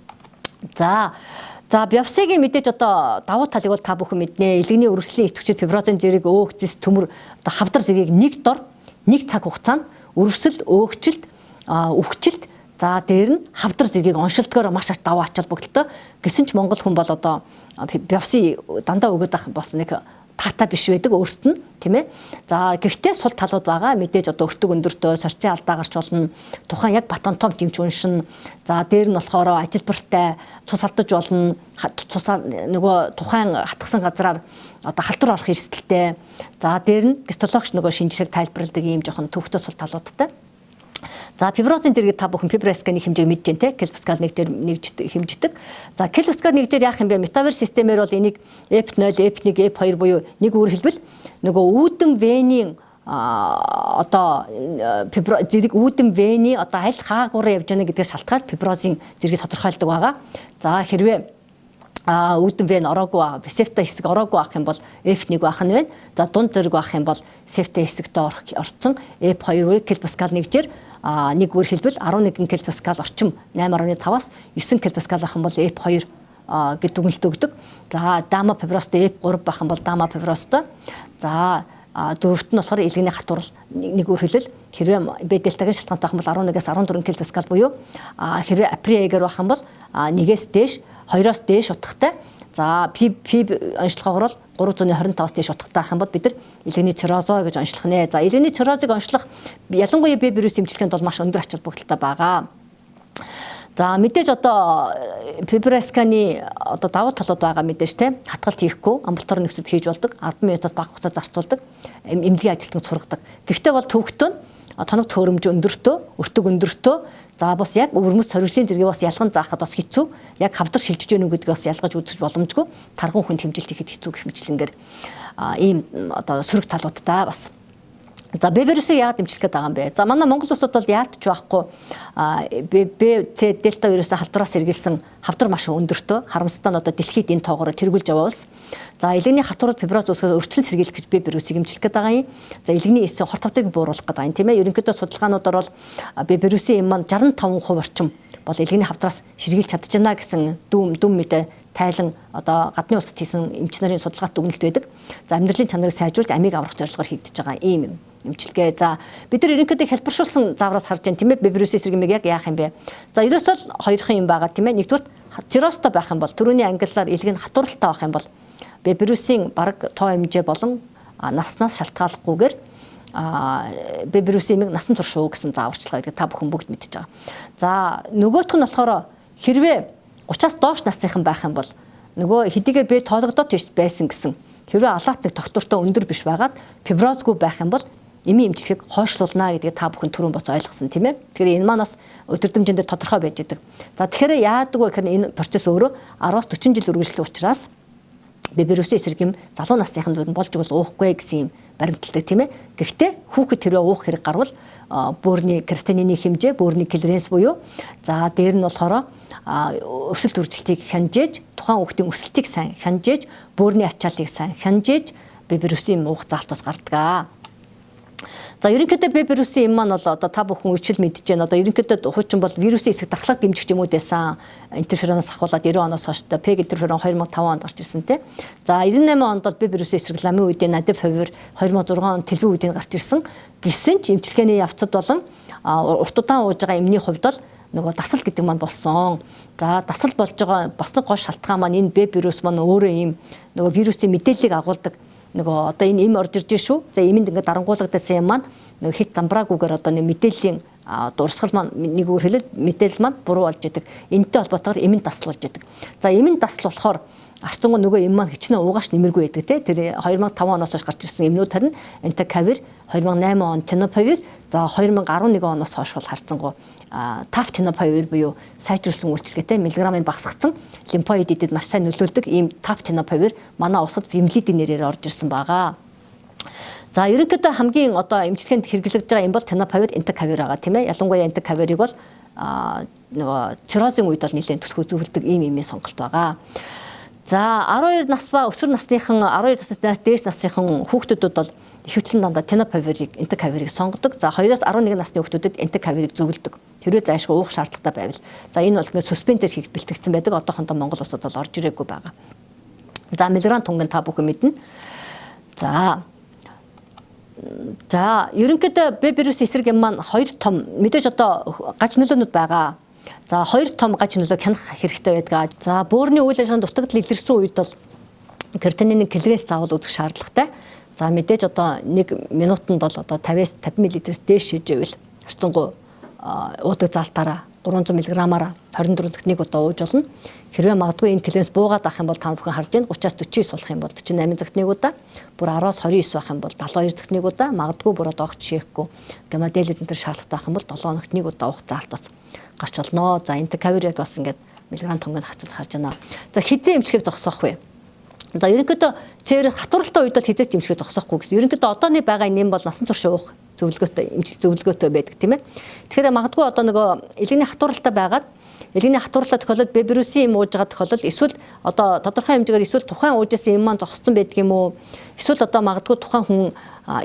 За биопсигийн мэдээж одоо давуу талыг бол та бүхэн мэднэ. Илгэний өргөслийн идэвхжид фиброзын зэрэг өөгцс төмөр одоо хавдар зэргийг нэг дор нэг цаг хугацаанд өргөсөлд өөгчлөлт өвчлөлт за дээр нь хавдар зэргийг оншилдгоор маш их даваа ачаал бүгдэлтэй. Гэсэн ч Монгол хүн бол одоо биопси дандаа өгöd ах бас нэг таатай биш байдаг өөрт нь тийм ээ. За гэхдээ сул талууд байгаа. Мэдээж одоо өртөг өндөртөө сорцын алдаа гарч болно. Тухайн яг батонтом дэмж уншин. За дээр нь болохоор ажилбартай цус алдаж болно. Цусаа нөгөө тухайн хатгсан газраар одоо халдвар орох эрсдэлтэй. За дээр нь гистологч нөгөө шинжилгээг тайлбарладаг ийм жоохон төвхтэй сул талуудтай. За фиброзын зэрэг та бүхэн фибра сканы хэмжээг мэдж байна те. Келпаскал нэгж хэмждэг. За келпаскал нэгжээр яах юм бэ? Метаверс системээр бол энийг F0, F1, F2 буюу нэг үгээр хэлбэл нөгөө үүдэн венийн одоо фибро зэрэг үүдэн вений одоо аль хаагаараа явж байна гэдгээр шалтгаалж фиброзын зэргийг тодорхойлдог байгаа. За хэрвээ үүдэн вен ороогүй сефта хэсэг ороогүй ах юм бол F1 байх нь байна. За дунд зэрэг байх юм бол сефта хэсэгтээ орцсон F2 келпаскал нэгжээр нэг үгээр хэлбэл 11 келпаскал орчим 8.5-аас 9 келпаскал ах юм бол F2 гэд дүгнэлт өгдөг. За дама фибростой F3 байх юм бол дама фибростой. За дөрөвт нь болохоор илгэний хатуурал нэг өрхөлөл хэрвээ B дельтагийн шалтгаантай байх юм бол 11-аас 14 килопаскал буюу хэрвээ априагээр байх юм бол 1-ээс дээш 2-оос дээш утгатай. За P онцлогоогоор 325-аас дээш утгатай байх юм бол бид нар илгэний циррозоо гэж онцлох нэ. За илгэний циррозыг онцлох ялангуяа B вирусын эмчилгээнд бол маш өндөр ач холбогдолтой байгаа. За мэдээж одоо фибросканы одоо давуу талууд байгаа мэдээж те хатгалт хийхгүй амбулатор нөхцөд хийж болдог 10 минутаас бага хугацаа зарцуулдаг эмнэлгийн ажилтнууд сургадаг. Гэхдээ бол төвөгтөө тоног төхөөрөмж өндөртөө өртөг өндөртөө за бас яг өвөрмөс сорилын зэрэг бас ялган заахад бас хэцүү яг хавдар шилжиж гэнэ үү гэдгийг бас ялгаж үзэж боломжгүй тарган хүнд хэмжилт хийхэд хэцүү гэх мэтлэнгээр ийм одоо сөрөг талуудтай бас. За B вирусыг яагаад дэмжлэх гээд байгаа юм бэ? За манай Монгол улсад бол яалтч байхгүй B, C, дельта вирусын халдвараас сэргийлсэн хавдар маш өндөртөө харамсалтай нь одоо дэлхийд энэ тоогоор тэргүүлж яваа улс. За илгэний хатуурд фиброз үүсгэхэд өрчлөн сэргийлэх гэж B вирусыг дэмжлэх гээд байгаа юм. За илгэний эсийн хорт тавтыг бууруулах гээд байгаа юм тийм ээ. Ерөнхийдөө судалгаануудаар бол B вирусын эм маань 65% орчим бол илгэний хавдраас ширгийлж чадчихна гэсэн дүм мэдээ тайлан одоо гадны улсад хийсэн эмч нарын судалгаат дүгнэлт байдаг. За амьдралын чанарыг сайжруулж амийг аврах зорилгоор хийгдэж байгаа ийм эмчилгээ. За бид нар ерөнхийдөө хэлбэршүүлсэн заавраас харж байна тийм ээ. B вирусын эсрэг яг яах юм бэ? За ерөөсөө хоёрхан юм байгаа тийм ээ. Нэгдүгээр циррозтой байх юм бол түрүүний ангиллаар илгэн хатууралтай байх юм бол B вирусын бараг тоо хэмжээ болон наснаас шалтгааллахгүйгээр B вирусын эмийг насан турш уу гэсэн зааварчилгаа гэдэг та бүхэн бүгд мэдж байгаа. За нөгөөх нь болохоор хэрвээ 30-аас доош насныхан байх юм бол нөгөө хэдийгээр B тоологдоод байсан гэсэн хэрвээ алаат нэг тогтвортой өндөр биш байгаад фиброзгүй байх юм бол эмийн эмчилгээг хойшлуулна гэдгийг та бүхэн түрүүн боц ойлгосон тийм ээ. Тэгэхээр энэ маань бас өдөрдмжин дээр тодорхой байж байгаа. За тэгэхээр яадаг вэ гэхээр энэ процесс өөрөө 10-аас 40 жил үргэлжлэх учраас B вирусын эсрэг юм залуу насныханд болж игэл уухгүй гэсэн юм баримталдаг тийм ээ. Гэхдээ хүүхэд хэрвээ уух хэрэг гарвал бөөрийн креатинины хэмжээ, бөөрийн клиренс буюу за дээр нь болохоор өсөлт үржилтийг хянжээж, тухайн хүүхдийн өсөлтийг сайн хянжээж, бөөрийн ачааллыг сайн хянжээж B вирусын уух заалтаас гардаг. За ерөнхийдөө B вирусын эм маань бол одоо та бүхэн үчил мэдж байна. Одоо ерөнхийдөө хуучин бол вирусын эсрэг дархлага дэмжих юм уу байсан. Интерфероноос ахуулаад 90 оноос хойш PEG интерферон 2005 онд гарч ирсэн тий. За 98 онд бол B вирусын эсрэг ламын үеийн Надифавир 2006 онд Телбэн үеийн гарч ирсэн. Гэсэн ч эмчилгээний явцад болон урт удаан ууж байгаа эмний хувьд бол нөгөө дасал гэдэг маань болсон. За дасал болж байгаа бас нэг гол шалтгаан маань энэ B вирус маань өөрөө ийм нөгөө вирусын мэдээллийг агуулдаг. Нөгөө одоо энэ эм орж ирж шүү. За эмэнд ингээд дарангуулгадсан юм маань нөгөө хит замбраагүйгээр одоо нэг мэдээллийн дурсгал маань нэг өөр хэлэл мэдээлэл маань буруу болж идэг. Энэтэй холбоотойгоор эмэнд дасал болж идэг. За эмэнд дасал болохоор арцсангүй нөгөө эм маань хичнээн уугаач нэмэргүй байдаг тий. Тэр 2005 оноос хойш гарч ирсэн эмнүүд харин Entecavir 2008 он Tenofovir за 2011 оноос хойш бол харцсангүй TAF Tenofovir буюу сайжруулсан үйлчилгээтэй миллиграмын багасгацсан лимфоид эдэд маш сайн нөлөөлдөг ийм TAF Tenofovir манай улсад Vimlide нэрээр орж ирсэн байгаа. За ерөнхийдөө хамгийн одоо эмчилгээнд хэрэглэгдэж байгаа юм бол Tenofovir Entecavir байгаа тийм ээ. Ялангуяа Entecavir-ыг бол нөгөө циррозын үед бол нэлээд түлхүү зөвлөдөг ийм эмийн сонголт байгаа. За 12 нас ба өсвөр насныхан 12 наснаас дээш насныхан хүүхдүүдэд бол ихэвчлэн дандаа Tenofovir-ыг Entecavir-ыг сонгодог. За 2-аас 11 насны хүүхдүүдэд Entecavir-ыг зөвлөдөг. Хэрвээ зайлшгүй уух шаардлагатай байвал. За энэ бол ингээд суспензээр хийх бэлтгэгдсэн байдаг. Одоохондоо Монгол улсад бол орж ирээгүй байгаа. За миллиграм тунгийн та бүхэн мэднэ. За ерөнхийдөө B вирусын эсрэг юм маань хоёр том мэдээж одоо гаж нөлөөнүүд байгаа. За хоёр том гаж нөлөө хянах хэрэгтэй байдаг. За бөөрийн үйл ажиллагаанд дутагдал илэрсэн үед бол креатинины клиренс заавал үзэх шаардлагатай. За мэдээж одоо 1 минутанд бол одоо 50-аас 50 мл-ээс дээш шижээвэл харцангуй уудаг залтаараа 300 мг-аар 24 цагт нэг удаа ууж болно. Хэрвээ магадгүй энэ клиренс буугаад авах юм бол та бүхэн харж байна 30-аас 49 болох юм бол 48 цагт нэг удаа, бүр 10-аас 29 байх юм бол 72 цагт нэг удаа, магадгүй бүр одоо огт шийхгүй гемодиализ энэ төр шаардлагатай байх юм бол 7 хоногт нэг удаа уух заалт бас гарч болно. За Entecavir-ыг бас ингээд миллиграм тунгийн хацууд харж байна. За хизээ эмчилгээг зогсоох вэ? За ерөнхийдөө цээр хатууралтай үед бол хизээч эмчилгээ зогсоохгүй гэсэн. Ерөнхийдөө одооны байгаа нэм бол насан турш уух зөвлөгөөтэй эмчил зөвлөгөөтэй байдаг тийм ээ. Тэгэхээр магадгүй одоо нөгөө илгэний хатууралтай байгаад илгэний хатууралтай тохиолдолд B вирусын эм ууж байгаа тохиолдолд эсвэл одоо тодорхой хэмжээгээр эсвэл тухайн уужсэн эм маань зогссон байдаг юм уу? Эсвэл одоо магадгүй тухайн хүн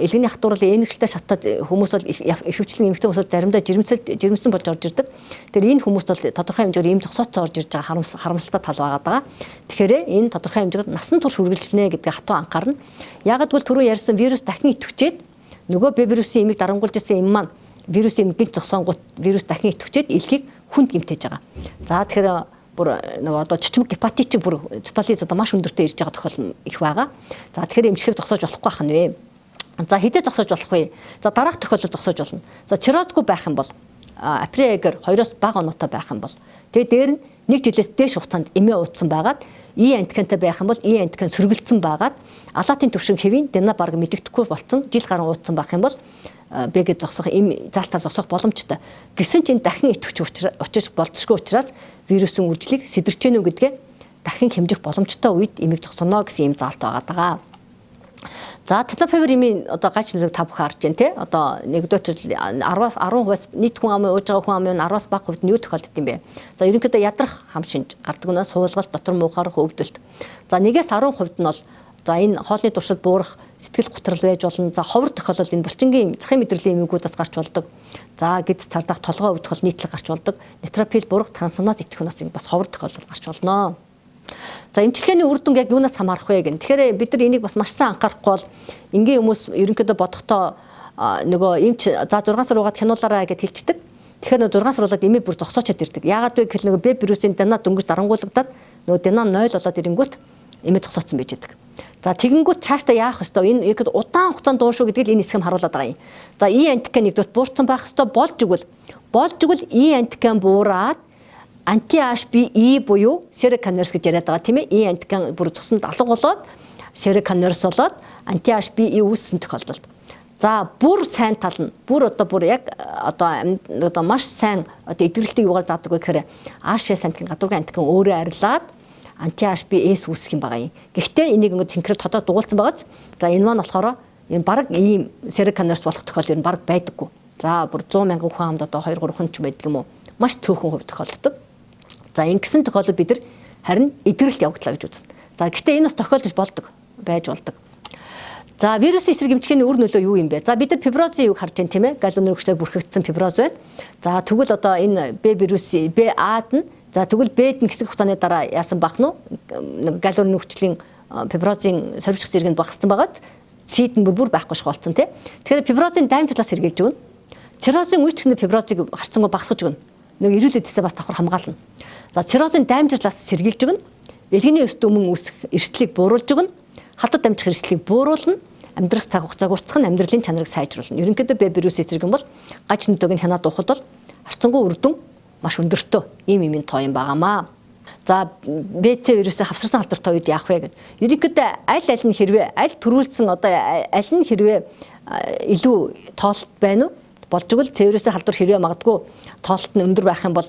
илгэний хатуурлын энэгтэй шатад хүмүүс бол ихэвчлэн эмэгтэй хүмүүс заримдаа жирэмсэн болж орж ирдэг. Тэгэхээр энэ хүмүүс бол тодорхой хэмжээгээр ийм зогсооцоо орж ирж байгаа харамсалтай тал байгаа. Тэгэхээр энэ тодорхой хэмжээгээр насан турш үргэлжлэнэ гэдгийг хатуу анхаарна. Яг гэвэл түрүү ярьсан вирус дахин идэвхжээд нөгөө б вирусын эмийг дарамгуулж ирсэн эм маань вирусын эмийг зогсоонгууд вирус дахин идэвхжээд элхийг хүнд гэмтэж байгаа. За тэгэхээр бүр нөгөө одоо чичмэг гепатит чинь бүр цитолиз одоо маш өндөртөө ирж байгаа тохиолдол их байгаа. За тэгэхээр эмчлэгийг зогсоож болохгүй байх нь вэ? За хизээ зогсоож болох вэ? За дараах тохиолдолд зогсоож болно. За циррозгүй байх юм бол априэгэр 2-оос бага оноотой байх юм бол тэгээ дээр нь 1 жилээс дээш хугацаанд эмээ уудсан байгаад И антикантай байх юм бол И антикан сөргөлдсөн байгаад алаатын төвшин хэвийн дана бараг мэдэгдэхгүй болсон жил гарan уудсан байх юм бол бэгээ зогсох эм залтаар зогсох боломжтой. Гэсэн чинь дахин идэвхж учрах болцсохгүй учраас вирусын үржлийг сэтэрч гэнэ үү гэдгээ дахин хэмжих боломжтой үед эмийг зогсоно гэсэн юм заалт байгаа даа. За тетапевир эмийн одоо гач нөлөөг та бүхэн харж байна те. Одоо нэгдүгээр 10% нийт хүн амын ууж байгаа хүн амын 10-аас бага хувьд нь юу тохиолддог юм бэ? За ерөнхийдөө ядрах хам шинж гардаг нь суулгалт дотор муухаарах өвдөлт. За 1-ээс 10% нь бол за энэ хоолны туршид буурах сэтгэл готрол байж болно. За ховор тохиолдолд энэ булчингийн захын мэдрэлийн эмгэгүүдээс гарч болдог. За гэд цардах толгой өвдөх бол нийтлэг гарч болдог. Нейтрапил буурах трансамназ итгэхүнээс бас ховор тохиолдол гарч болно. За эмчилгээний үр дүн яг юунаас хамаарах вэ гэн. Тэгэхээр бид нар энийг бас маш сайн анхаарахгүй бол энгийн хүмүүс ерөнхийдөө бодохдоо нөгөө эмч за 6 сар угаад хянуулаарай гэж хэлчихдэг. Тэгэхээр 6 сар болоод эмээ бүр зогсоочод ирдэг. Яагаад вэ гэхэл нөгөө б вирусын дана дөнгөж дарангуулгадаад нөгөө дана 0 болоод ирэнгүүт эмээ зогсооцсон байж байдаг. За тэгэнгүүт цаашдаа яах ёстой энэ ихэд удаан хугацаанд дуушгүй гэдгийг энэ схем харуулад байгаа юм. За И антиген нэгдүгээр буурсан байх ёстой болж игэл И антиген буураад анти-HBE буюу сероканерс гэж яриад байгаа тийм ээ. И антиген бүр цуснд алга болоод сероканерс болоод анти-HBE үүссэн тохиолдолд. За бүр сайн тал нь бүр яг одоо маш сайн одоо эдгэрэлтийг юугаар заадаг вэ гэхээр HBS антиген гадуур антиген өөрөө арилаад анти-HBS үүсэх юм байгаа юм. Гэхдээ энийг ингээд цэнхрээр тодоо дугуулсан байгааз за энэ маань болохоор энэ баг ийм сероканерс болох тохиолдол энэ баг байдаггүй. За бүр 100 мянган хүн амд одоо 2-3 хүн ч байдаг юм уу? Маш цөөхөн хувь тохиолддог. За ингэсэн тохиолдолд бид нар харин эдгэрэлт явагдлаа гэж үзнэ. За гэхдээ энэ бас тохиолдож байж болдог. За вирусын эсрэг эмчилгээний үр нөлөө юу юм бэ? За бид нар фиброзын юг харж байна тийм ээ. Галлон өргөчлөөр бүрхэгдсэн фиброз байна. За тэгвэл одоо энэ Б вирусын Б-ад нь за тэгвэл Б-д нь хэсэг хугацааны дараа яасан бах нь нэг галлон өргөчлийн фиброзын сорвичих зэрэг нь багассан байгаад С-д нь бүр байхгүй шахуулсан тийм. Тэгэхээр фиброзын даймжлаас хэрглэж өгнө. Циррозын үеч гэсэн фиброзыг харцангуй багасгаж өгнө. Нэг эрүүл эдээсээ бас давхар хамгаална. За циррозын даймжлаас сэргийлж өгнө. Элгэний өст өмнө үүсэх эрсдлийг бууруулж өгнө. Халтад дамжих эрсдлийг бууруулна. Амьдрах цаг хугацааг уртсах нь амьдралын чанарыг сайжруулна. Ерөнхийдөө Б вирус эсрэг юм бол гач нөлөөг нь хянаад уухад бол харцангуй үр дүн маш өндөртөө ийм тоо юм байгаамаа. За БЦ вирусын хавсарсан халдвартай үед яах вэ гэд. Ерөнхийдөө аль нь хэрвээ аль төрүүлсэн одоо аль нь хэрвээ илүү тоолт байна уу? Болж игэл С вирусын халдвар хэрвээ магадгүй тоолт нь өндөр байх юм бол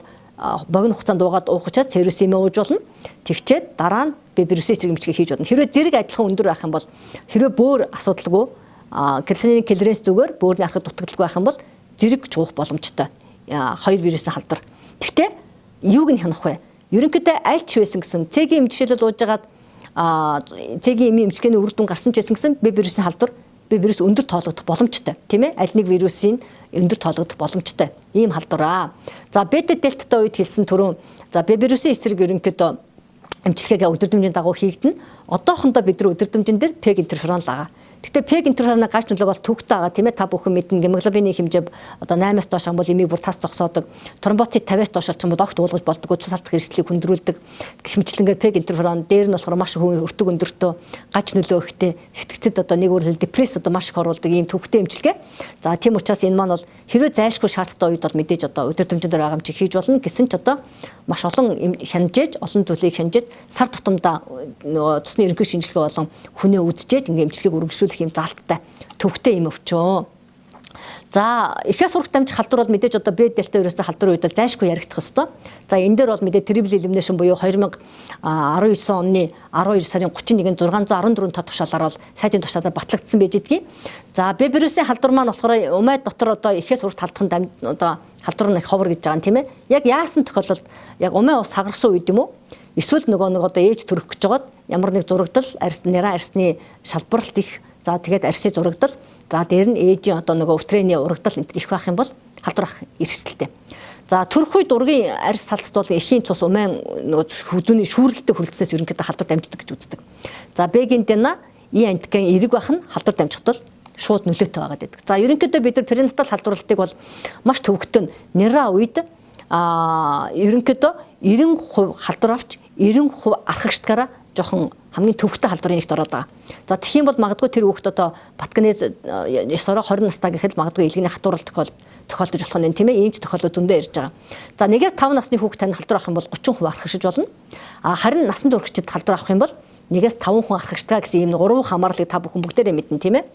богино хугацаанд уугаад уух учраас С вирусын эмээ ууж болно. Тэгчээд дараа нь Б вирусын эсрэг эмчилгээ хийж болно. Хэрвээ зэрэг адилхан өндөр байх юм бол хэрвээ бөөр асуудалгүй клининг зүгээр бөөрийн архад дутагдaltaгүй байх юм бол зэрэг чуух боломжтой. 2 вирусын халдвар. Гэхдээ юуг нь хянах вэ? Ерөнхийдөө аль ч байсан гэсэн С-ийн эмчилэл ууж агаад С-ийн эмийн эмчилгээний үр дүн гарсан ч байсан гэсэн Б вирусын халдвар Б вирус өндөр тоологдох боломжтой тийм ээ. Аль нэг вирусын өндөр тоологдох боломжтой ийм халдвараа. За бета дельтатай үед хэлсэн түрүүн за Б вирусын эсрэг ерөнхийдөө эмчилгээгээ өдөрдмжийн дагуу хийгдэнэ. Одоохондоо бид нар өдөрдмжин дээр пег интерферон л байгаа. Гэхдээ пег интерфероны гач нөлөө бол төвхтэй байгаа тийм ээ. Та бүхэн мэднэ гемоглобины хэмжээ одоо 8-аас доош юм бол эмийг бүр тас зогсоодог. Тромбоцит 50-аас доош ч юм бол огт уулгаж болдог. Цус алдах эрсдлийг хүндрүүлдэг. Гэх мэтлэнгээр пег интерферон дээр нь болохоор маш өртөг өндөртөө гач нөлөө ихтэй сэтгцэд одоо нэг үр депресс одоо маш их оруулдаг ийм төвхтэй эмчилгээ. За тийм учраас энэ маань бол хэрвээ зайлшгүй шаардлагатай үед бол мэдээж одоо өдөрдмжин дээр байгаа юм чи хийж болно. Гэсэн ч одоо маш олон хянжээж олон зүйлийг хянжээж сар тутамдаа нөгөө цусны ерөнхий шинжилгээ болон хүнээ үзжээж ингээ эмчилгээг үргэлжлүүлэх юм заалттай төвхтэй юм өвчөө. За ихээс сурах дамжих халдвар бол мэдээж одоо Б дельта вирусын халдвар үед зайлшгүй яригдах ёстой. За энэ дээр бол мэдээ трипл элиминашн буюу 2019 оны 12 сарын 31-нд 614 тоо тушаалаар бол сайдын тушаалаар батлагдсан байж идэгий. За Б вирусын халдвар маань болохоор умайд дотор одоо ихээс урт халдхан одоо халдвар нь ховор гэж байгаа юм тийм ээ. Яг яасан тохиолдолд яг умай ус сагарсан үед юм уу? Эсвэл нөгөө одоо ээж төрөх гэж байгаад ямар нэг зурагдал нэраа арсны шалбаралт их. За тэгээд арсын зурагдал. За дээр нь ээжийн одоо нөгөө өвтрэний урагдал энэ их байх юм бол халдвар ах эрсдэлтэй. За төрөх үед ургийн арьс салцд бол эхийн цус умайн нөгөө хүзүүний шүүрэлтэд хүрэлцснээс ерөнхийдөө халдвар дамждаг гэж үздэг. За Б-гийн дэна И антиген эрэг бах нь халдвар дамжихад бол шууд нөлөөтэй байгаад байдаг. За ерөнхийдөө бид нар перинатал халдварлалтыг бол маш төвөгтөн нера үед ерөнхийдөө 90% халдвар авч 90% архагчдгаараа жоохон хамгийн төвөгтэй халдварын нэгт ороод байгаа. За тэгэх юм бол магадгүй тэр хүүхд одоо батгнез 9-20 настай гэхэд магадгүй илгэний хатуурал тохиолдож болох нь тийм ээ, ийм ч тохиолдол зөндөө ирж байгаа. За 1-5 насны хүүхд тань халдвар авах юм бол 30% архагшиж болно. Харин насанд хүрэгчид халдвар авах юм бол 1-5 хүн архагчдгаа гэсэн ийм 3 хамаарлыг та бүхэн бүгдээрээ мэднэ тийм ээ.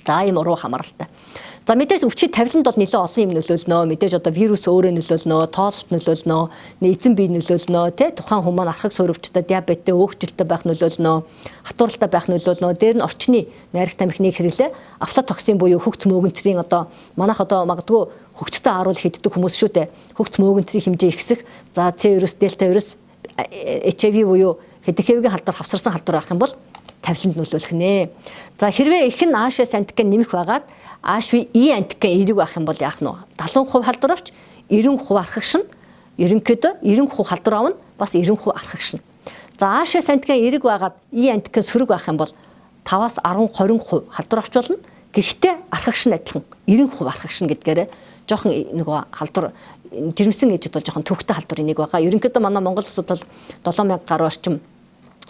За ийм 3 хамааралтай. За мэдээж өвчид тавиланд бол нэлээд олон юм нөлөөлнө. Мэдээж одоо вирус өөрөө нөлөөлнө, тоололт нөлөөлнө, эзэн бие нөлөөлнө, тэ тухайн хүмүүс архаг суурьвчтай, диабеттэй, өөхжилтэй байх нөлөөлнө, хатууралтай байх нөлөөлнө. Дээр нь орчны найраг тамхиныг хэрэглээ. Афлатоксин буюу хөгц мөөгөнцрийн одоо манайх одоо магадгүй хөгцтэй харуул хийддэг хүмүүс шүү дээ. Хөгц мөөгөнцрийн хэмжээ ихсэх. За С вирус, дельта вирус, HIV буюу хэдэн хэвгийн халдвар, хавсарсан халдвар авах юм бол тавиланд нөлөөлөх нэ. За хэрвээ их нь АШ антиген нэмэх байгаад HV-E антиген эрэг байх юм бол яах нь вэ? 70% халдвар авч 90% архагшин. Ерөнхийдөө 90% халдвар авна, бас 90% архагшин. За АШ антиген эрэг байгаад E антиген сөрөг байх юм бол 5-аас 10-20% халдвар авч болно. Гэхдээ архагшин адилхан 90% архагшин гэдгээрээ жоохон нөгөө халдвар жирэмсэн ээжид бол жоохон төвхтэй халдварын нэг байгаа. Ерөнхийдөө манай Монгол улсад бол 7000 гаруй орчим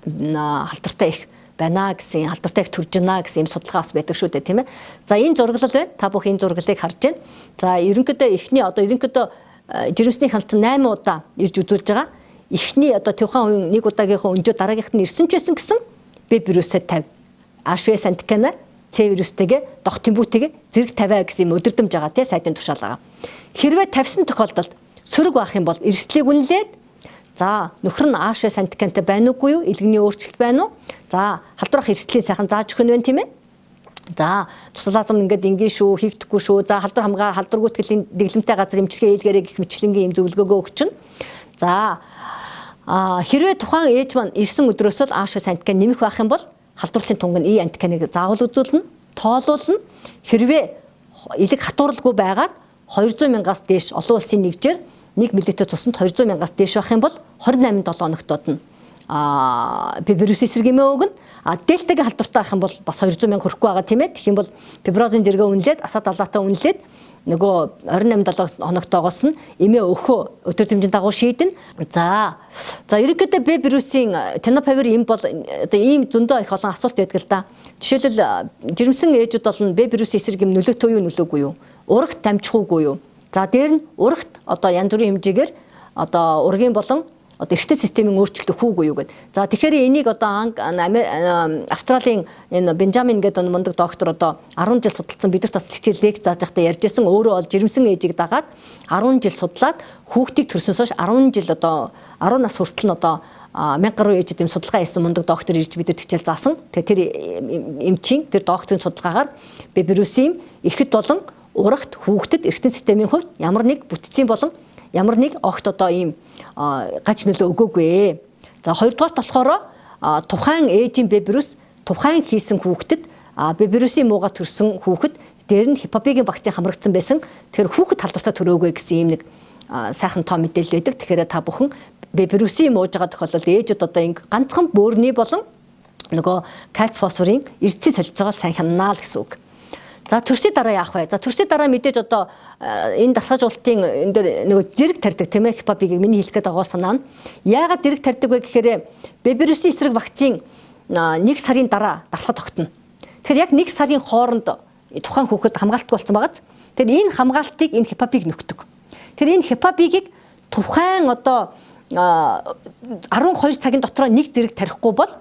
халдвартай их байна гэсэн, халдвартай их төрж байна гэсэн юм судалгаа бас байдаг шүү дээ, тийм ээ. За энэ зураглал байна. Та бүх энэ зураглалыг харж байна. За ерөнхийдөө эхний одоо ерөнхийдөө жирэмсний халт 8 удаа ирж үзүүлж байгаа. Эхний одоо тухайн үеийн нэг удаагийнхаа өнжөө дараагийнх нь ирсэн ч байсан гэсэн Б вирусээ 50. HV антиген С вирустэйгээ дох тэмбүүтэйгээ зэрэг 50 гэсэн юм өдөрдөмж байгаа тий сайдын тушаал байгаа. Хэрвээ тавьсан тохиолдолд сөрөг байх юм бол эрсдлийг үнэлээд за нөхөр нь АШ антигентэй байна уугүй юу? Илгэний өөрчлөлт байна уу? За халдварах эрсдлийн сайхан зааж өгөх нь байна тийм ээ. За туслаазам ингээд ингийн шүү, хийгдэхгүй шүү. За халдвар хамгаа халдвар гүйтгэлийн дэглэмтэй газар эмчилгээ ээлгээрэй гэх мэтлэнгийн юм зөвлөгөөгөө өгч нь. За хэрвээ тухайн ээж маань ирсэн өдрөөс л АШ антиген нэмэх байх юм бол халдварлын тунг нь И антигеныг заавал үзүүлнэ, тоолуулна. Хэрвээ элэг хатууралгүй байгаад 200,000-аас дээш олон улсын нэгжээр 1 мл цуснд 200,000-аас дээш байх юм бол 28-7 хоногтод нь Б вирус эсрэг эмээ өгнө. Дельтагийн халдвартай байх юм бол бас 200,000 хүрэхгүй байгаа тийм ээ. Тэгэх юм бол фиброзын зэрэгээ үнэлээд, асаа далаатаа үнэлээд нөгөө 28-7 хоногтоогоос нь эмээ өхөө өдөр хэмжээний дагуу шийдэнэ. За ерөнхийдөө Б вирусын тенопавир эм бол одоо ийм зөндөө их олон асуулт байдаг л да. Жишээлбэл жирэмсэн ээжүүд бол Б вирусын эсрэг эм нөлөөтэй юу нөлөөгүй юу? Урагт дамжих уугүй юу? За дээр нь урагт одоо янз бүрийн хэмжээгээр одоо ургийн болон одоо эрхтэй системийн өөрчлөлт өгөхгүй юу гэдэг. За тэгэхээр энийг одоо Австралийн энэ Бенжамин гэдэг мундаг доктор одоо 10 жил судалсан бидэрт бас хичээл лекц зааж байхдаа ярьж байсан. Өөрөө бол жирэмсэн ээжийг дагаад 10 жил судлаад хүүхдийг төрснөөс хойш 10 жил одоо 10 нас хүртэл нь одоо 1000 гаруй ээжид юм судалгаа хийсэн мундаг доктор ирж бидэд хичээл заасан. Тэгээ тэр эмчийн тэр докторийн судалгаагаар Б вирусын эхэд болон урагт хүүхдэд эрхтэн системийн хувьд ямар нэг бүтцийн болон ямар нэг огт одоо ийм гаж нөлөө өгөөгүй. За хоёрдугаарт болохоор тухайн ээжийн Б вирус тухайн хийсэн хүүхдэд Б вирусын мууга төрсэн хүүхэд дээр нь хепапигийн вакцин хамрагдсан байсан. Тэгэхээр хүүхэд халдвартай төрөөгүй гэсэн ийм нэг сайхан тоо мэдээлэл байдаг. Тэгэхээр та бүхэн Б вирусын мууж байгаа тохиолдолд ээжид одоо ингэ ганцхан бөөрийн болон нөгөө кальц фосфорын эрдэсийн солилцоогоо сайн хянана л гэсэн үг. За төрсний дараа яах вэ? За төрсний дараа мэдээж одоо энэ дархлаажуулалтын энэ дээр нөгөө зэрэг тарьдаг тийм ээ хепапигийг миний хэлэх гээд байгаа санаа нь яагаад зэрэг тарьдаг вэ гэхээр Б вирусын эсрэг вакцин 1 сарын дараа дархлаа тогтно. Тэгэхээр яг 1 сарын хооронд тухайн хүүхэд хамгаалтгүй болсон байгааз. Тэгэхээр энэ хамгаалтыг энэ хепапиг нөхдөг. Тэгэхээр энэ хепапигийг тухайн одоо 12 цагийн дотор нэг зэрэг тарихгүй бол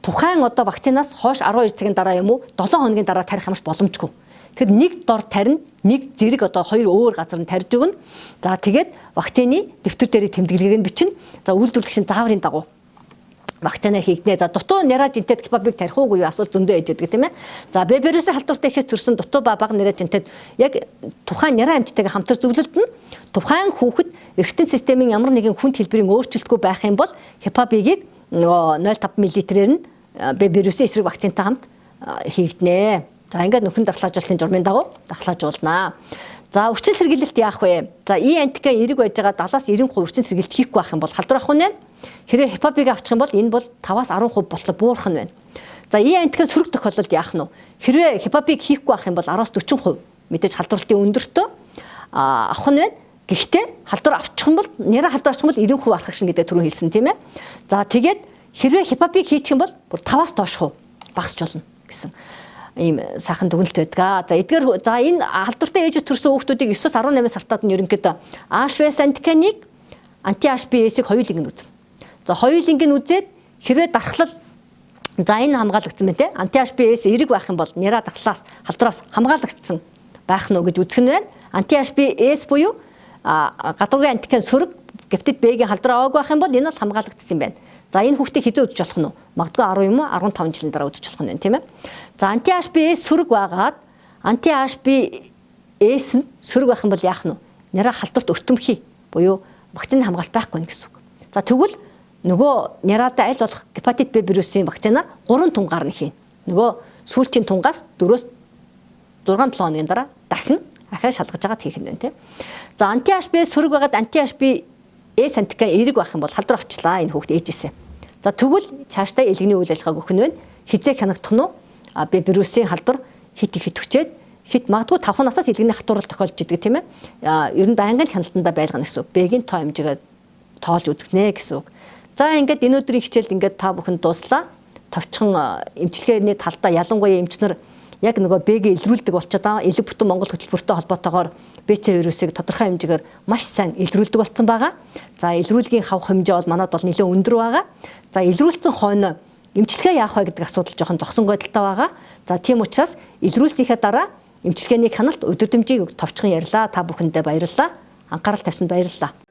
тухайн одоо вакцинаас хойш 12 цагийн дараа юм уу 7 хоногийн дараа тарих юмш боломжгүй. Тэгэхээр нэг дор тарина, нэг зэрэг одоо хоёр өөр газар нь тарьж өгнө. За тэгээд вакцины дэвтэр дээр тэмдэглэгийг нь бичнэ. За үйлдвэрлэгчийн зааврын дагуу вакцина хийгднэ. За дутуу нейрожинтэд гепапиг тарих уугүй юу асуулт зөндөө ээж байдаг тийм ээ. За Б вирусын халдвартай ихээс төрсэн дутуу ба бага нейрожинтэд яг тухайн нейро амьтдайгаа хамтар зөвлөлдөн тухайн хүүхэд эргэтэн системийн ямар нэгэн хүнд хэлбэрийн өөрчлөлтгүй байх юм бол гепапигийг нөгөө 0.5 мл-ээр нь Б вирусын эсрэг вакцинтай хамт хийгднэ. За ингээд нөхөн дархлаажуулалтын журмын дагуу дархлаажуулнаа. За өрчин сэргийлэлт яах вэ? За антиген эерэг байж байгаа 70-90% өрчин сэргийлэлт хийхгүй байх юм бол халдвар авах нь. Хэрвээ гепапиг авчих юм бол энэ бол 5-10% болтлоо буурах нь байна. За антиген сөрөг тохиолдолд яах нь вэ? Хэрвээ гепапиг хийхгүй байх юм бол 10-40% мэдээж халдварлалтын өндөртөө авах нь байна. Гэхдээ халдвар авчих юм бол нэрэ халдвар авчих юм бол 90% арах шин гэдэг түрүү хэлсэн тийм ээ. За тэгээд хэрвээ гепапиг хийчих юм бол бүр 5-аас доош багасч болно гэсэн ийм сайхан дүгнэлт байдаг. За эдгээр за энэ халдвартай ээжээс төрсэн хүүхдүүдийг 9-18 сартад нь ерөнхийдөө HBS антигеныг анти-HBS-ийг хоёуланг нь үзнэ. За хоёуланг нь үзээд хэрвээ дархлал за энэ хамгаалагдсан байна те анти-HBS эерэг байх юм бол нера дархлаас халдвараас хамгаалагдсан байх нь гэж үзэх нь байна. Анти-HBS буюу гадуур антиген сөрөг гепатит Б-гийн халдвар аваагүй байх юм бол энэ бол хамгаалагдсан юм байна. За энэ хүүхдийг хизээ үзэж болох нь вэ? Магадгүй 10 юм уу 15 жилийн дараа үзэж болох нь байна тийм ээ. За анти-HBS сөрөг байгаад анти-HBS нь сөрөг байх юм бол яах нь вэ? Нэрэ халдварт өртөмхий буюу вакцины хамгаалалт байхгүй гэсэн үг. За тэгвэл нөгөө нэраатай аль болох гепатит Б вирусын вакцина 3 тунгаар нь хийнэ. Нөгөө сүүлчийн тунгаас 4-6 7 хоногийн дараа дахин ахаа шалгаж агаад хийх юм байна тийм. За анти-HBS сөрөг байгаад анти-HBS антиген эерэг байх юм бол халдвар авчлаа энэ хүүхд ээжээсээ. За тэгвэл цаашдаа элгэний үйл ажиллагааг өгөх нь байна. Хизээ хянагдах нь Б вирусын халдвар хит хүчээд хит магадгүй 5 насаас элгэний хатуурал тохиолж идэг тийм ээ. Ер нь байнгын хяналтандаа байлгана гэсэн үг. Б-гийн тоо хэмжээгээ тоолж үзэгнэ гэсэн үг. За ингээд энэ өдрийн хичээл ингээд та бүхэн дууслаа. Товчхон эмчилгээний талдаа ялангуяа эмчнэр яг нөгөө Б-ийг илрүүлдэг болчиход байгаа. Элэг бүтэн Монгол хөтөлбөртэй холбоотойгоор БЦ вирусыг тодорхой хэмжээгээр маш сайн илрүүлдэг болсон байгаа. За илрүүлгийн хавх хэмжээ бол манад бол нэлээд өндөр байгаа. За илрүүлсэн хойно эмчилгээ яах вэ гэдэг асуудал жоохон зогсон байдалтай байгаа. За тийм учраас илрүүлснийхээ дараа эмчилгээний хяналт өдөр дэмжийг товчхон ярьлаа. Та бүхэндээ баярлалаа. Анхаарал тавьсанд баярлалаа.